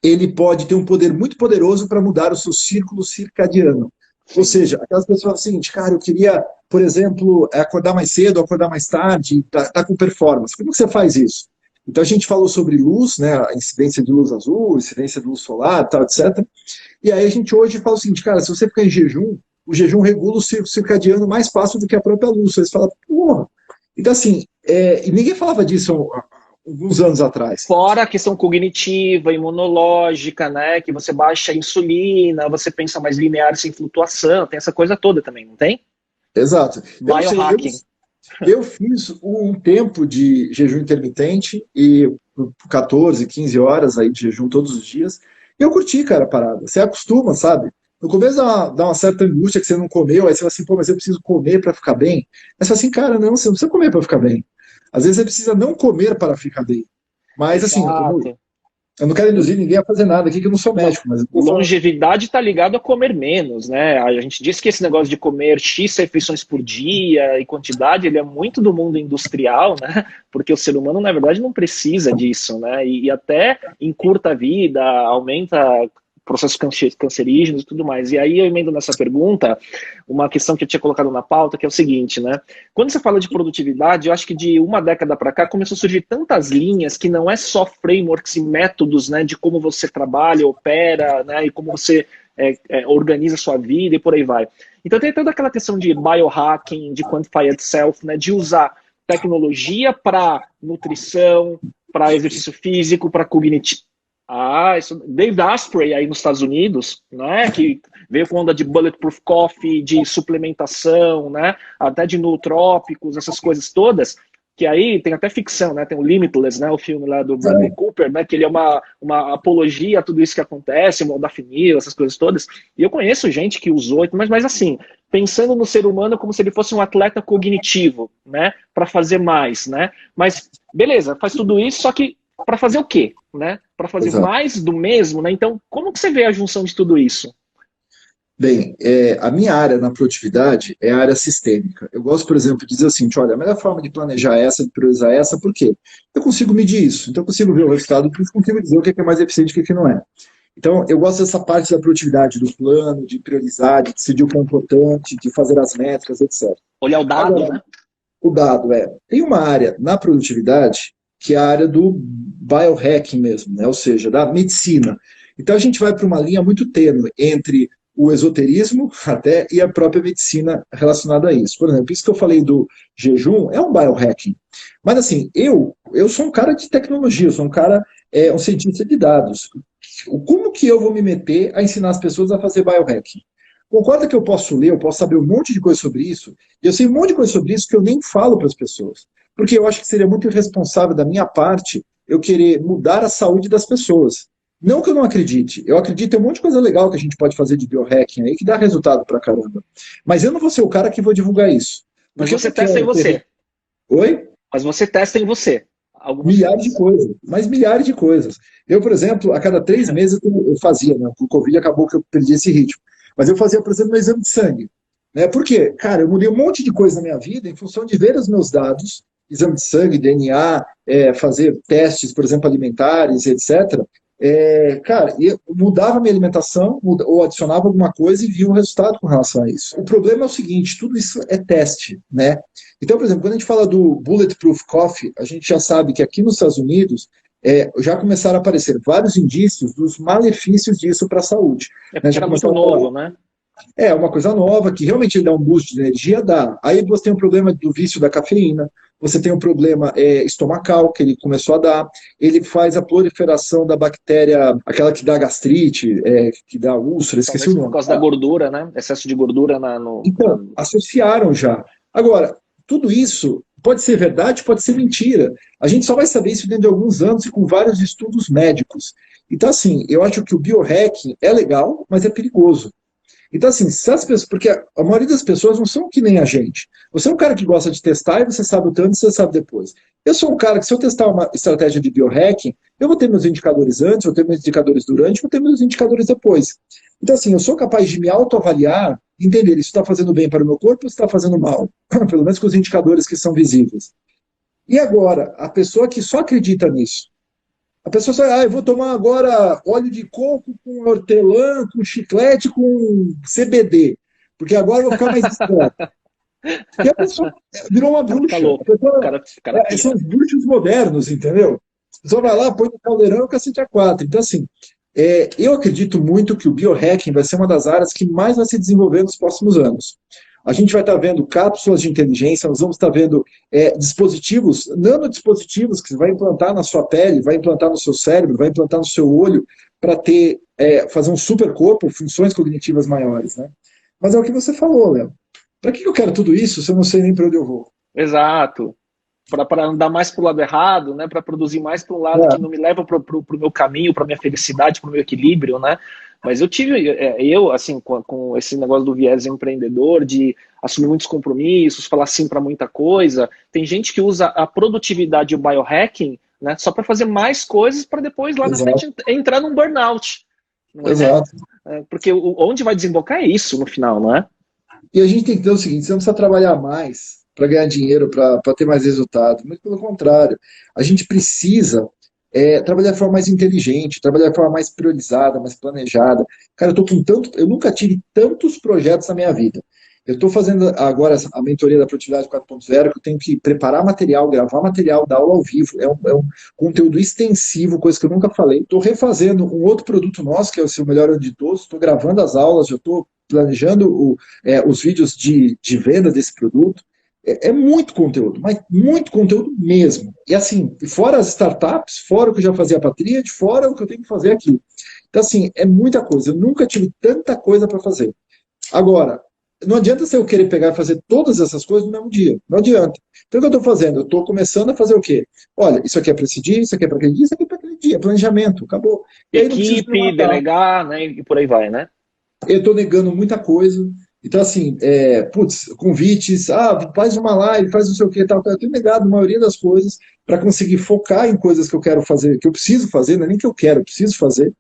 ele pode ter um poder muito poderoso para mudar o seu círculo circadiano. Ou seja, aquelas pessoas falam o seguinte, cara, eu queria, por exemplo, acordar mais cedo, acordar mais tarde, tá com performance. Como que você faz isso? Então a gente falou sobre luz, né, a incidência de luz azul, incidência de luz solar, tal, etc. E aí a gente hoje fala o seguinte, cara, se você ficar em jejum, o jejum regula o ciclo circadiano mais fácil do que a própria luz. Você fala, porra. Então assim, e ninguém falava disso há alguns anos atrás. Fora a questão cognitiva, imunológica, né, que você baixa a insulina, você pensa mais linear sem flutuação, tem essa coisa toda também, não tem? Exato. Biohacking. Eu fiz um tempo de jejum intermitente e 14, 15 horas aí de jejum todos os dias. E eu curti, cara, a parada. Você acostuma, sabe? No começo dá uma certa angústia que você não comeu, aí você fala assim, pô, mas eu preciso comer para ficar bem. Aí você fala assim, cara, não, você não precisa comer para ficar bem. Às vezes você precisa não comer para ficar bem. Mas assim, eu não quero induzir ninguém a fazer nada aqui, que eu não sou médico. Mas longevidade está ligado a comer menos, né? A gente diz que esse negócio de comer X refeições por dia e quantidade, ele é muito do mundo industrial, né? Porque o ser humano, na verdade, não precisa disso, né? E até encurta a vida, aumenta processos cancerígenos e tudo mais. E aí eu emendo nessa pergunta uma questão que eu tinha colocado na pauta, que é o seguinte, né? Quando você fala de produtividade, eu acho que de uma década para cá começou a surgir tantas linhas que não é só frameworks e métodos, né, de como você trabalha, opera, né, e como você organiza a sua vida e por aí vai. Então tem toda aquela questão de biohacking, de quantified self, né, de usar tecnologia para nutrição, para exercício físico, para cognitivo. Isso, David Asprey aí nos Estados Unidos, né, que veio com onda de bulletproof coffee, de suplementação, né, até de nootrópicos, essas coisas todas, que aí tem até ficção, né, tem o Limitless, né, o filme lá do Bradley Cooper, né, que ele é uma apologia a tudo isso que acontece, o modafinil, essas coisas todas, e eu conheço gente que usou, mas assim, pensando no ser humano como se ele fosse um atleta cognitivo, né, para fazer mais, né, mas beleza, faz tudo isso, só que para fazer o quê? Né? Para fazer mais do mesmo? Né? Então, como que você vê a junção de tudo isso? Bem, a minha área na produtividade é a área sistêmica. Eu gosto, por exemplo, de dizer assim, olha, a melhor forma de planejar essa, de priorizar essa, por quê? Eu consigo medir isso, então eu consigo ver o resultado, eu consigo dizer o que é mais eficiente e o que não é. Então, eu gosto dessa parte da produtividade, do plano, de priorizar, de decidir o que é importante, de fazer as métricas, etc. Olhar o dado, agora, né? O dado, tem uma área na produtividade que é a área do biohacking mesmo, né? Ou seja, da medicina. Então a gente vai para uma linha muito tênue entre o esoterismo até e a própria medicina relacionada a isso. Por exemplo, isso que eu falei do jejum é um biohacking. Mas assim, eu sou um cara de tecnologia, eu sou um cara, um cientista de dados. Como que eu vou me meter a ensinar as pessoas a fazer biohacking? Concorda que eu posso ler, eu posso saber um monte de coisa sobre isso, e eu sei um monte de coisa sobre isso que eu nem falo para as pessoas. Porque eu acho que seria muito irresponsável da minha parte eu querer mudar a saúde das pessoas. Não que eu não acredite, eu acredito em um monte de coisa legal que a gente pode fazer de biohacking aí, que dá resultado pra caramba. Mas eu não vou ser o cara que vou divulgar isso. Mas você testa em você. Oi? Mas você testa em você. Milhares de coisas, mas milhares de coisas. Eu, por exemplo, a cada 3 meses eu fazia, né? Com o Covid acabou que eu perdi esse ritmo. Mas eu fazia, por exemplo, meu exame de sangue. Né? Por quê? Cara, eu mudei um monte de coisa na minha vida em função de ver os meus dados, exame de sangue, DNA, fazer testes, por exemplo, alimentares, etc. Cara, eu mudava a minha alimentação ou adicionava alguma coisa e via um resultado com relação a isso. O problema é o seguinte, tudo isso é teste, né? Então, por exemplo, quando a gente fala do Bulletproof Coffee, a gente já sabe que aqui nos Estados Unidos já começaram a aparecer vários indícios dos malefícios disso para a saúde. Porque era muito novo, né? É uma coisa nova, que realmente dá um boost de energia, dá. Aí você tem o problema do vício da cafeína, você tem um problema estomacal, que ele começou a dar, ele faz a proliferação da bactéria, aquela que dá gastrite, que dá úlcera, esqueci o nome. Por causa da gordura, né? Excesso de gordura Então, associaram já. Agora, tudo isso pode ser verdade, pode ser mentira. A gente só vai saber isso dentro de alguns anos e com vários estudos médicos. Então, assim, eu acho que o biohacking é legal, mas é perigoso. Então, assim, se as pessoas, porque a maioria das pessoas não são que nem a gente. Você é um cara que gosta de testar e você sabe o tanto e você sabe depois. Eu sou um cara que, se eu testar uma estratégia de biohacking, eu vou ter meus indicadores antes, vou ter meus indicadores durante, vou ter meus indicadores depois. Então, assim, eu sou capaz de me autoavaliar, entender se está fazendo bem para o meu corpo ou se está fazendo mal. Pelo menos com os indicadores que são visíveis. E agora, a pessoa que só acredita nisso, a pessoa fala, eu vou tomar agora óleo de coco com hortelã, com chiclete, com CBD, porque agora eu vou ficar mais discreto. E a pessoa virou uma bruxa. Tá louco. São os bruxos modernos, entendeu? Só vai lá, põe no caldeirão o cacete A4. Então, assim, eu acredito muito que o biohacking vai ser uma das áreas que mais vai se desenvolver nos próximos anos. A gente vai estar vendo cápsulas de inteligência, nós vamos estar vendo dispositivos, nanodispositivos que você vai implantar na sua pele, vai implantar no seu cérebro, vai implantar no seu olho, para fazer um supercorpo, funções cognitivas maiores, né? Mas é o que você falou, Léo. Para que eu quero tudo isso se eu não sei nem para onde eu vou? Exato. Para andar mais para o lado errado, né? Para produzir mais para um lado que não me leva para o meu caminho, para minha felicidade, para o meu equilíbrio, né? Mas eu assim, com esse negócio do viés empreendedor, de assumir muitos compromissos, falar sim para muita coisa, tem gente que usa a produtividade e o biohacking, né, só para fazer mais coisas para depois lá na frente entrar num burnout. Exato. Porque onde vai desembocar é isso no final, não é? E a gente tem que ter o seguinte, você não precisa trabalhar mais para ganhar dinheiro, para ter mais resultado. Muito pelo contrário. A gente precisa trabalhar de forma mais inteligente, trabalhar de forma mais priorizada, mais planejada. Cara, eu nunca tive tantos projetos na minha vida. Eu estou fazendo agora a mentoria da Produtividade 4.0, que eu tenho que preparar material, gravar material, dar aula ao vivo. É um conteúdo extensivo, coisa que eu nunca falei. Estou refazendo um outro produto nosso, que é o Seu Melhor Ano de Todos. Estou gravando as aulas, já estou planejando os vídeos de venda desse produto. É muito conteúdo, mas muito conteúdo mesmo. E assim, fora as startups, fora o que eu já fazia para a Tríade, fora o que eu tenho que fazer aqui. Então, assim, é muita coisa. Eu nunca tive tanta coisa para fazer. Agora, não adianta eu querer pegar e fazer todas essas coisas no mesmo dia. Não adianta. Então, o que eu estou fazendo? Eu estou começando a fazer o quê? Olha, isso aqui é para esse dia, isso aqui é para aquele dia, isso aqui é para aquele dia. Planejamento, acabou. E aí equipe, delegar, né? E por aí vai, né? Eu estou negando muita coisa. Então, assim, convites, faz uma live, faz não sei o que, tal. Eu tenho negado a maioria das coisas para conseguir focar em coisas que eu quero fazer, que eu preciso fazer, não é nem que eu quero, eu preciso fazer.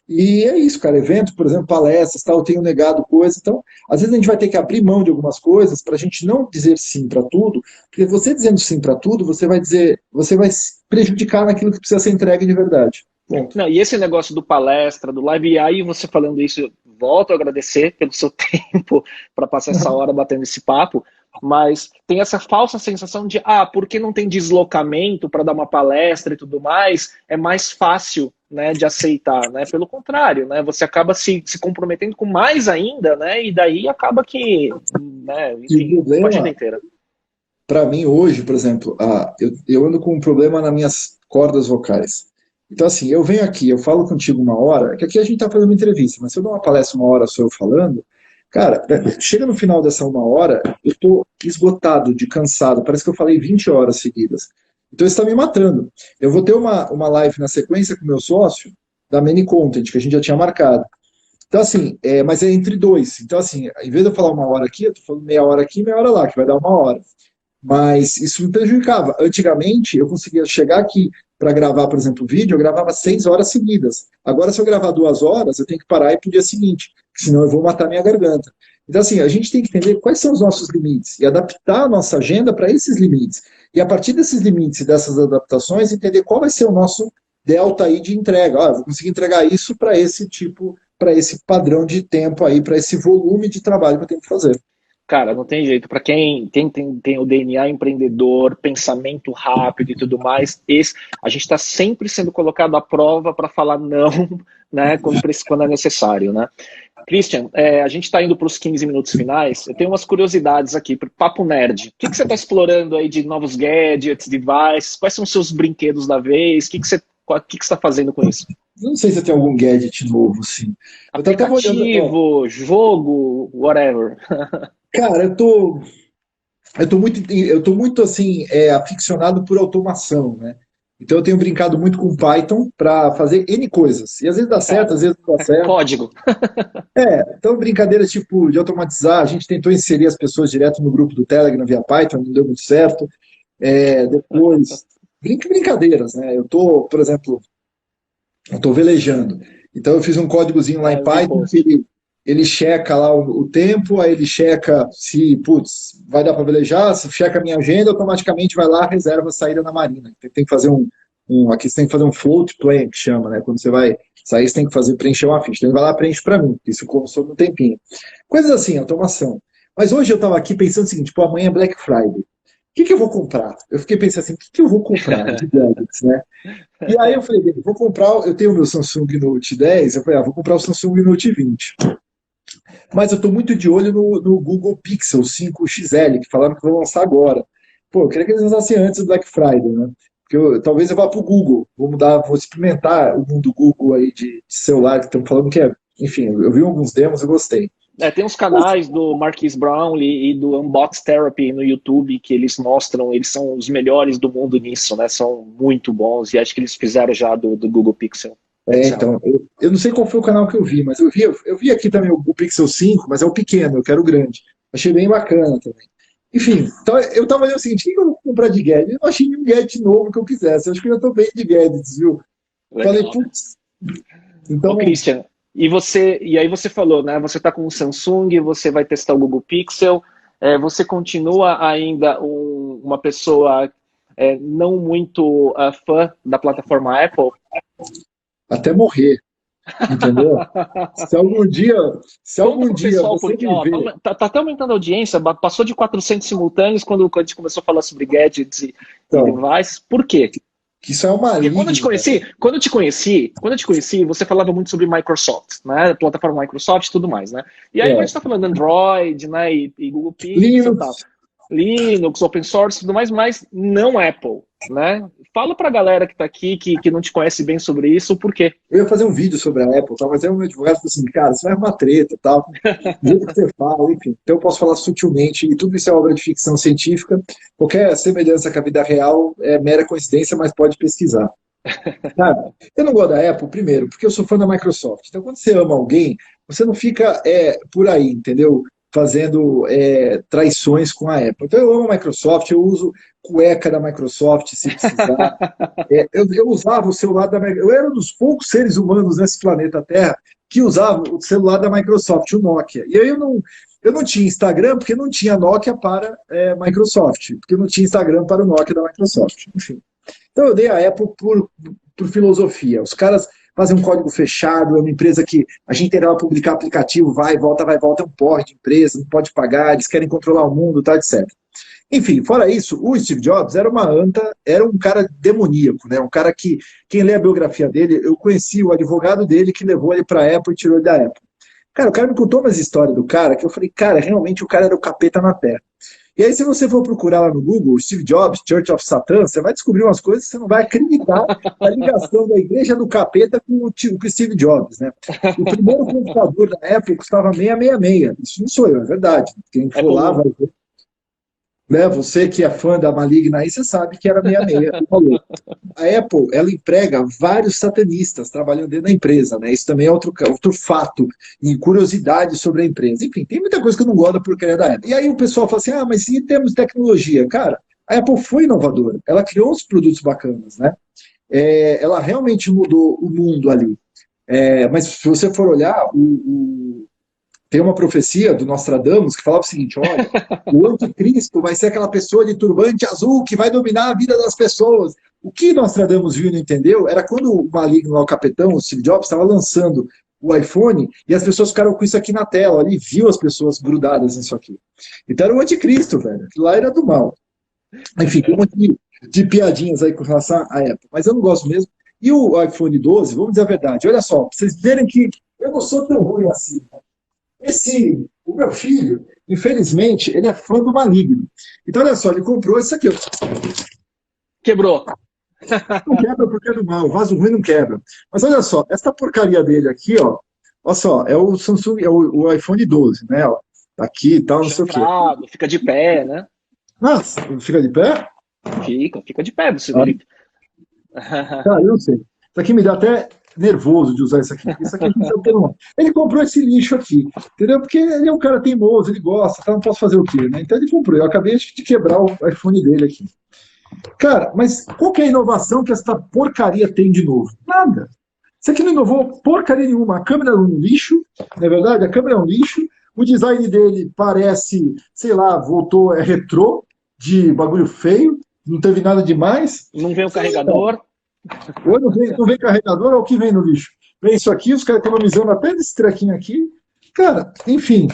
E é isso, cara, evento, por exemplo, palestras, tal, eu tenho negado coisas. Então, às vezes a gente vai ter que abrir mão de algumas coisas para a gente não dizer sim para tudo, porque você dizendo sim para tudo, você vai se prejudicar naquilo que precisa ser entregue de verdade. Ponto. Não, e esse negócio do palestra, do live, e aí você falando isso, eu volto a agradecer pelo seu tempo para passar essa hora batendo esse papo, mas tem essa falsa sensação de, porque não tem deslocamento para dar uma palestra e tudo mais, é mais fácil, né, de aceitar, né? Pelo contrário, né, você acaba se comprometendo com mais ainda, né, e daí acaba que, né, enfim, a vida inteira. Para mim hoje, por exemplo, eu ando com um problema nas minhas cordas vocais. Então, assim, eu venho aqui, eu falo contigo uma hora, que aqui a gente está fazendo uma entrevista, mas se eu dou uma palestra uma hora só eu falando, cara, chega no final dessa uma hora, eu estou esgotado, de cansado, parece que eu falei 20 horas seguidas. Então isso está me matando. Eu vou ter uma live na sequência com o meu sócio, da Many Content, que a gente já tinha marcado. Então, assim, mas é entre dois. Então, assim, em vez de eu falar uma hora aqui, eu estou falando meia hora aqui, meia hora lá, que vai dar uma hora. Mas isso me prejudicava. Antigamente, eu conseguia chegar aqui para gravar, por exemplo, vídeo, eu gravava 6 horas seguidas. Agora, se eu gravar 2 horas, eu tenho que parar e ir para o dia seguinte, senão eu vou matar minha garganta. Então, assim, a gente tem que entender quais são os nossos limites e adaptar a nossa agenda para esses limites. E a partir desses limites e dessas adaptações, entender qual vai ser o nosso delta aí de entrega. Eu vou conseguir entregar isso para esse tipo, para esse padrão de tempo aí, para esse volume de trabalho que eu tenho que fazer. Cara, não tem jeito. Para quem tem o DNA empreendedor, pensamento rápido e tudo mais, a gente está sempre sendo colocado à prova para falar não, né, quando é necessário, né? Christian, a gente está indo para os 15 minutos finais. Eu tenho umas curiosidades aqui, para papo nerd. O que você está explorando aí de novos gadgets, devices? Quais são os seus brinquedos da vez? O que você está fazendo com isso? Não sei se tem algum gadget novo, sim. Aplicativo, jogo, whatever. Cara, eu tô muito assim, aficionado por automação, né? Então eu tenho brincado muito com Python para fazer N coisas. E às vezes dá certo, às vezes não dá certo. Código. Então brincadeiras tipo de automatizar, a gente tentou inserir as pessoas direto no grupo do Telegram via Python, não deu muito certo. Depois, brincadeiras, né? Por exemplo, eu tô velejando. Então eu fiz um códigozinho lá em Python que ele checa lá o tempo, aí ele checa se, vai dar para velejar, se checa a minha agenda, automaticamente vai lá, reserva a saída na marina. Tem que fazer aqui você tem que fazer um float plan, que chama, né? Quando você vai sair, você tem que preencher uma ficha. Então ele vai lá, preenche para mim, isso consome um tempinho. Coisas assim, automação. Mas hoje eu estava aqui pensando o seguinte, amanhã é Black Friday. que eu vou comprar? Eu fiquei pensando assim, o que eu vou comprar de gadgets, né? E aí eu falei, bem, vou comprar, eu tenho o meu Samsung Note 10, eu falei, vou comprar o Samsung Note 20. Mas eu estou muito de olho no Google Pixel 5 XL, que falaram que vão lançar agora. Pô, eu queria que eles lançassem antes do Black Friday, né? Porque talvez eu vá para o Google, vou mudar, vou experimentar o mundo Google aí de celular, que estão falando que é, enfim, eu vi alguns demos e gostei. Tem uns canais do Marquise Brownlee e do Unbox Therapy no YouTube que eles mostram, eles são os melhores do mundo nisso, né? São muito bons e acho que eles fizeram já do Google Pixel. Então, eu não sei qual foi o canal que eu vi, mas eu vi aqui também o Pixel 5, mas é o pequeno, eu quero o grande. Achei bem bacana também. Enfim, então eu tava olhando o seguinte, o que eu vou comprar de gadget? Eu não achei nenhum gadget novo que eu quisesse, eu acho que eu já tô bem de gadgets, viu? Legal. Falei, putz. Então, ô, Christian, e aí você falou, né? Você tá com o Samsung, você vai testar o Google Pixel, você continua ainda uma pessoa não muito fã da plataforma Apple? até morrer, entendeu? Se algum dia Pessoal, você porque me ver... tá até aumentando a audiência, passou de 400 simultâneos quando a gente começou a falar sobre gadgets e devices. Por quê? Que isso é uma Porque linha, quando eu te conheci, você falava muito sobre Microsoft, né? Plataforma Microsoft e tudo mais, né? E aí a gente está falando Android, né? E Google Pixel, Linux, open source e tudo mais, mas não Apple, né? Fala pra galera que tá aqui, que não te conhece bem sobre isso, por quê? Eu ia fazer um vídeo sobre a Apple, mas aí o meu advogado falou assim, cara, você vai arrumar treta e tal, do jeito que você fala, enfim. Então eu posso falar sutilmente, e tudo isso é obra de ficção científica, qualquer semelhança com a vida real é mera coincidência, mas pode pesquisar. Cara, eu não gosto da Apple, primeiro, porque eu sou fã da Microsoft. Então quando você ama alguém, você não fica por aí, entendeu? Fazendo traições com a Apple. Então eu amo a Microsoft, eu uso cueca da Microsoft se precisar. Eu usava o celular da Microsoft. Eu era um dos poucos seres humanos nesse planeta Terra que usava o celular da Microsoft, o Nokia. E aí eu não tinha Instagram porque não tinha Nokia para Microsoft, porque não tinha Instagram para o Nokia da Microsoft. Enfim. Então eu dei a Apple por filosofia. Os caras fazem um código fechado, é uma empresa que a gente terá a publicar aplicativo, vai, volta, é um porre de empresa, não pode pagar, eles querem controlar o mundo, tá, etc. Enfim, fora isso, o Steve Jobs era uma anta, era um cara demoníaco, né? Um cara que, quem lê a biografia dele, eu conheci o advogado dele que levou ele para a Apple e tirou ele da Apple. Cara, o cara me contou umas histórias do cara que eu falei, cara, realmente o cara era o capeta na Terra. E aí, se você for procurar lá no Google, Steve Jobs, Church of Satan, você vai descobrir umas coisas que você não vai acreditar na ligação da igreja do capeta com o Steve Jobs, né? O primeiro computador da Apple custava 666. Isso não sou eu, é verdade. Quem for lá vai ver. Né? Você que é fã da Maligna aí, você sabe que era 66. A Apple, ela emprega vários satanistas trabalhando dentro da empresa, né? Isso também é outro fato e curiosidade sobre a empresa. Enfim, tem muita coisa que eu não gosto da porcaria da Apple. E aí o pessoal fala assim, mas em termos de tecnologia, cara, a Apple foi inovadora. Ela criou uns produtos bacanas, né? Ela realmente mudou o mundo ali. Mas se você for olhar, tem uma profecia do Nostradamus que falava o seguinte, olha, o anticristo vai ser aquela pessoa de turbante azul que vai dominar a vida das pessoas. O que Nostradamus viu e não entendeu era quando o maligno, o capetão, o Steve Jobs, estava lançando o iPhone e as pessoas ficaram com isso aqui na tela. Ele viu as pessoas grudadas nisso aqui. Então era o anticristo, velho. Lá era do mal. Enfim, tem um monte de piadinhas aí com relação à Apple. Mas eu não gosto mesmo. E o iPhone 12, vamos dizer a verdade, olha só, pra vocês verem que eu não sou tão ruim assim, né? O meu filho, infelizmente, ele é fã do Maligno. Então, olha só, ele comprou isso aqui. Quebrou. Não quebra porque é do mal, o vaso ruim não quebra. Mas olha só, essa porcaria dele aqui, ó, olha só, é o Samsung, é o iPhone 12, né? Ó, tá aqui e tal, não sei o quê. Fica de pé, né? Nossa, fica de pé? Fica de pé, você vê. Tá, eu não sei. Isso aqui me dá até nervoso de usar isso aqui. Isso aqui não. Ele comprou esse lixo aqui, entendeu? Porque ele é um cara teimoso, ele gosta, tá? Não posso fazer o quê, né? Então ele comprou. Eu acabei de quebrar o iPhone dele aqui. Cara, mas qual que é a inovação que essa porcaria tem de novo? Nada. Isso aqui não inovou porcaria nenhuma. A câmera é um lixo, não é verdade? A câmera é um lixo. O design dele parece, sei lá, voltou, retrô, de bagulho feio. Não teve nada demais. Não vem o carregador. Ou não vem carregador, ou o que vem no lixo? Vem isso aqui, os caras economizando até desse trequinho aqui. Cara, enfim.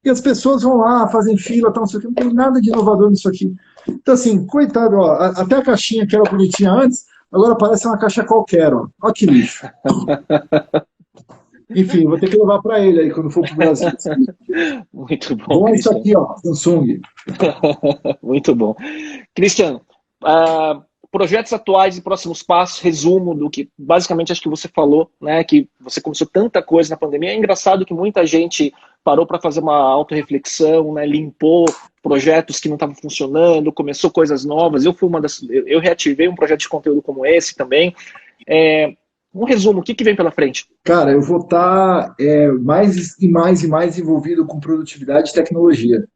E as pessoas vão lá, fazem fila, tal, não sei o que, não tem nada de inovador nisso aqui. Então, assim, coitado, ó, até a caixinha que era bonitinha antes, agora parece uma caixa qualquer, ó. Ó que lixo. Enfim, vou ter que levar para ele aí quando for pro Brasil. Muito bom, Bom, é isso Cristiano. aqui, ó, Samsung. Muito bom. Cristiano, projetos atuais e próximos passos, resumo do que basicamente acho que você falou, né? Que você começou tanta coisa na pandemia. É engraçado que muita gente parou para fazer uma autorreflexão, né? Limpou projetos que não estavam funcionando, começou coisas novas. Eu reativei um projeto de conteúdo como esse também. Um resumo, o que vem pela frente? Cara, eu vou estar mais e mais e mais envolvido com produtividade e tecnologia.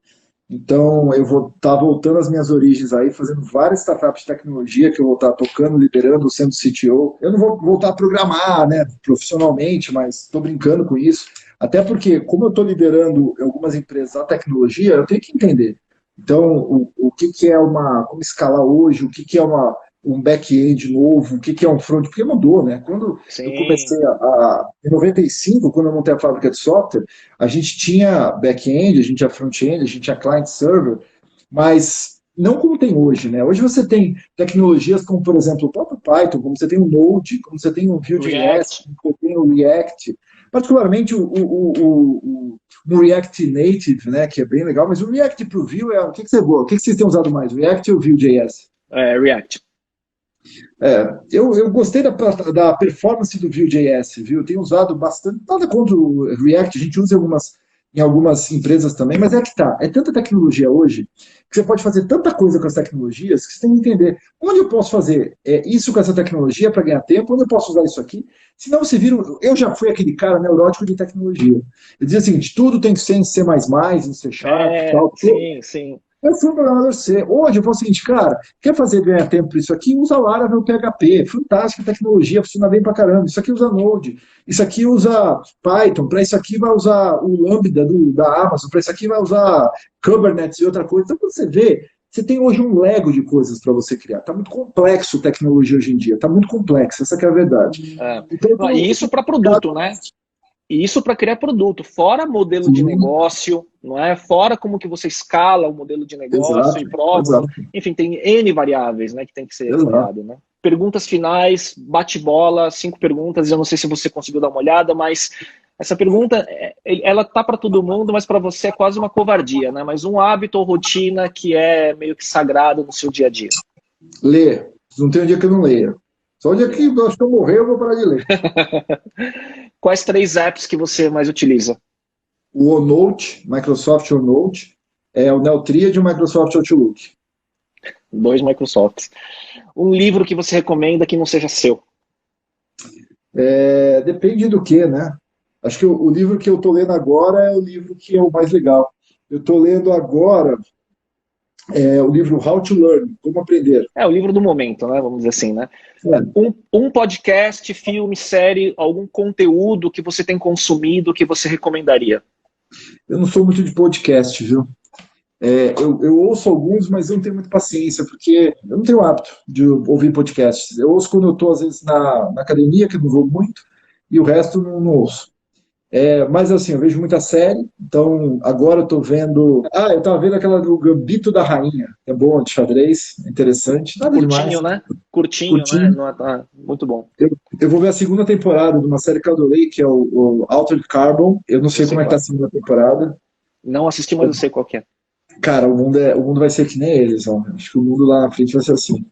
Então, eu vou estar voltando às minhas origens aí, fazendo várias startups de tecnologia que eu vou estar tocando, liderando, sendo CTO. Eu não vou voltar a programar, né, profissionalmente, mas estou brincando com isso. Até porque, como eu estou liderando algumas empresas da tecnologia, eu tenho que entender. Então, o que é como escalar hoje, o que é um back-end novo, o que é um front, porque mudou, né? Quando eu Sim. comecei em 95, quando eu montei a fábrica de software, a gente tinha back-end, a gente tinha front-end, a gente tinha client-server, mas não como tem hoje, né? Hoje você tem tecnologias como, por exemplo, o próprio Python, como você tem o Node, como você tem o Vue.js, React. como você tem o React, particularmente o React Native, né, que é bem legal, mas o React para o Vue, o que você gosta? O que vocês têm usado mais, o React ou o Vue.js? React. Eu gostei da performance do Vue.js, viu? Eu tenho usado bastante, nada contra o React, a gente usa em algumas empresas também, mas é que tá, é tanta tecnologia hoje, que você pode fazer tanta coisa com as tecnologias, que você tem que entender onde eu posso fazer isso com essa tecnologia para ganhar tempo, onde eu posso usar isso aqui, senão você vira, eu já fui aquele cara neurótico de tecnologia. Eu dizia o seguinte, tudo tem que ser em C++, em C Sharp, tal, Sim, sim. eu fui um programador C. Hoje eu falo o seguinte, cara, quer fazer ganhar tempo para isso aqui? Usa Laravel PHP. Fantástica tecnologia, funciona bem pra caramba. Isso aqui usa Node. Isso aqui usa Python. Para isso aqui vai usar o Lambda da Amazon. Para isso aqui vai usar Kubernetes e outra coisa. Então, quando você vê, você tem hoje um Lego de coisas para você criar. Está muito complexo a tecnologia hoje em dia. Está muito complexo. Essa que é a verdade. Então, E isso para produto, né? E isso para criar produto, fora modelo de negócio, não é? Fora como que você escala o modelo de negócio Exato, e prova. exato. Enfim, tem N variáveis, né, que tem que ser Exato. criado, né? Perguntas finais, bate-bola, 5 perguntas. Eu não sei se você conseguiu dar uma olhada, mas essa pergunta, ela tá para todo mundo, mas para você é quase uma covardia, né? Mas um hábito ou rotina que é meio que sagrado no seu dia a dia. Ler. Não tem um dia que eu não leia. Só o dia que eu acho que eu morrer, eu vou parar de ler. Quais 3 apps que você mais utiliza? O OneNote, Microsoft OneNote, o Neutria e o Microsoft Outlook. 2 Microsofts. Um livro que você recomenda que não seja seu? Depende do que, né? Acho que o livro que eu estou lendo agora é o livro que é o mais legal. Eu estou lendo agora o livro How to Learn, Como Aprender. É o livro do momento, né? Vamos dizer assim, né? Um podcast, filme, série, algum conteúdo que você tem consumido que você recomendaria? Eu não sou muito de podcast, viu? Eu ouço alguns, mas eu não tenho muita paciência, porque eu não tenho hábito de ouvir podcasts. Eu ouço quando eu estou, às vezes, na academia, que eu não vou muito, e o resto não ouço. Mas assim, eu vejo muita série, então agora eu tô vendo. Eu tava vendo aquela do Gambito da Rainha, é bom, de xadrez, interessante, nada demais. Curtinho, né? Curtinho, né? Curtinho. Não muito bom. Eu vou ver a segunda temporada de uma série que eu adorei, que é o Altered Carbon. Eu não Eu sei sei como é que qual tá a é. segunda temporada. Não assisti, mas eu sei qual que é. Cara, o mundo vai ser que nem eles, ó. Acho que o mundo lá na frente vai ser assim.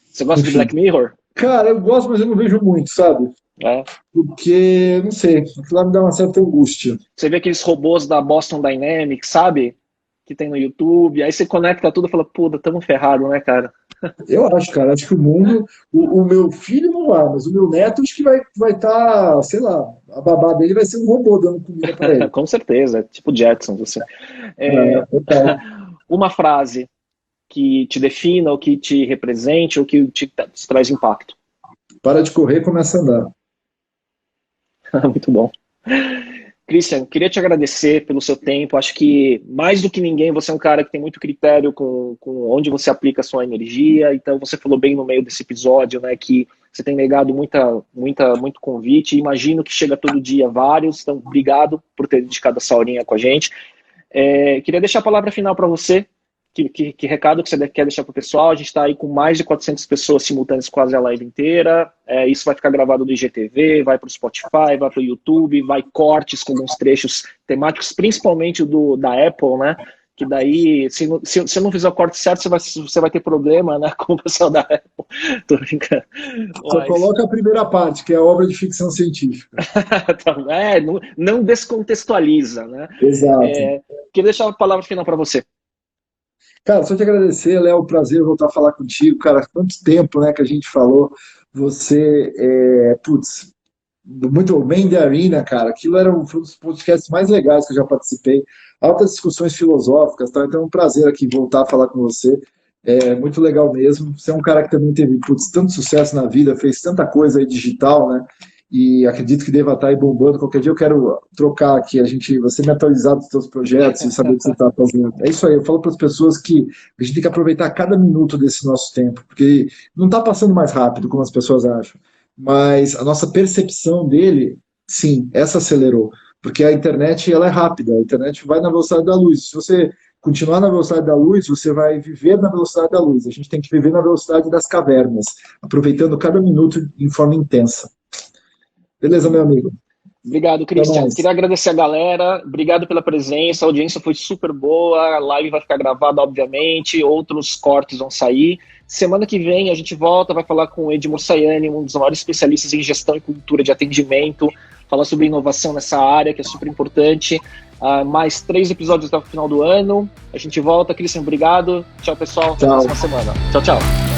Você gosta de Enfim. Black Mirror? Cara, eu gosto, mas eu não vejo muito, sabe? É. Porque, não sei, aquilo lá me dá uma certa angústia. Você vê aqueles robôs da Boston Dynamics, sabe? Que tem no YouTube. Aí você conecta tudo e fala, puta, tamo ferrado, né, cara? Eu acho, cara, acho que o mundo, o meu filho não vai, mas o meu neto acho que vai estar, sei lá, a babá dele vai ser um robô dando comida para ele. Com certeza, tipo Jetsons, assim. Total. Uma frase que te defina, ou que te represente, ou que te traz impacto. Para de correr, começa a andar. Muito bom. Christian, queria te agradecer pelo seu tempo. Acho que, mais do que ninguém, você é um cara que tem muito critério com onde você aplica a sua energia. Então, você falou bem no meio desse episódio, né, que você tem negado muito convite. Imagino que chega todo dia vários. Então, obrigado por ter dedicado essa horinha com a gente. Queria deixar a palavra final para você. Que recado que você quer deixar para o pessoal? A gente está aí com mais de 400 pessoas simultâneas, quase a live inteira. Isso vai ficar gravado no IGTV, vai para o Spotify, vai para o YouTube, vai cortes com alguns trechos temáticos, principalmente da Apple, né? Que daí, se eu não fizer o corte certo, você vai ter problema, né, com o pessoal da Apple. Tô brincando. Só coloca a primeira parte, que é a obra de ficção científica. Não descontextualiza, né? Exato. Queria deixar a palavra final para você. Cara, só te agradecer, Léo, prazer voltar a falar contigo, cara, quanto tempo, né, que a gente falou, você, muito bem da Arena, cara, aquilo foi um dos podcasts mais legais que eu já participei, altas discussões filosóficas, tá? Então é um prazer aqui voltar a falar com você, muito legal mesmo, você é um cara que também teve, tanto sucesso na vida, fez tanta coisa aí digital, né, e acredito que deva estar aí bombando. Qualquer dia eu quero trocar aqui, você me atualizar dos seus projetos e saber o que você está fazendo. É isso aí, eu falo para as pessoas que a gente tem que aproveitar cada minuto desse nosso tempo, porque não está passando mais rápido, como as pessoas acham, mas a nossa percepção dele, sim, essa acelerou, porque a internet ela é rápida, a internet vai na velocidade da luz. Se você continuar na velocidade da luz, você vai viver na velocidade da luz. A gente tem que viver na velocidade das cavernas, aproveitando cada minuto em forma intensa. Beleza, meu amigo? Obrigado, Christian. Queria agradecer a galera, obrigado pela presença, a audiência foi super boa, a live vai ficar gravada, obviamente, outros cortes vão sair. Semana que vem a gente volta, vai falar com o Edmur Sayani, um dos maiores especialistas em gestão e cultura de atendimento, falar sobre inovação nessa área, que é super importante. Mais 3 episódios até o final do ano. A gente volta. Christian, obrigado. Tchau, pessoal. Até a próxima semana. Tchau, tchau.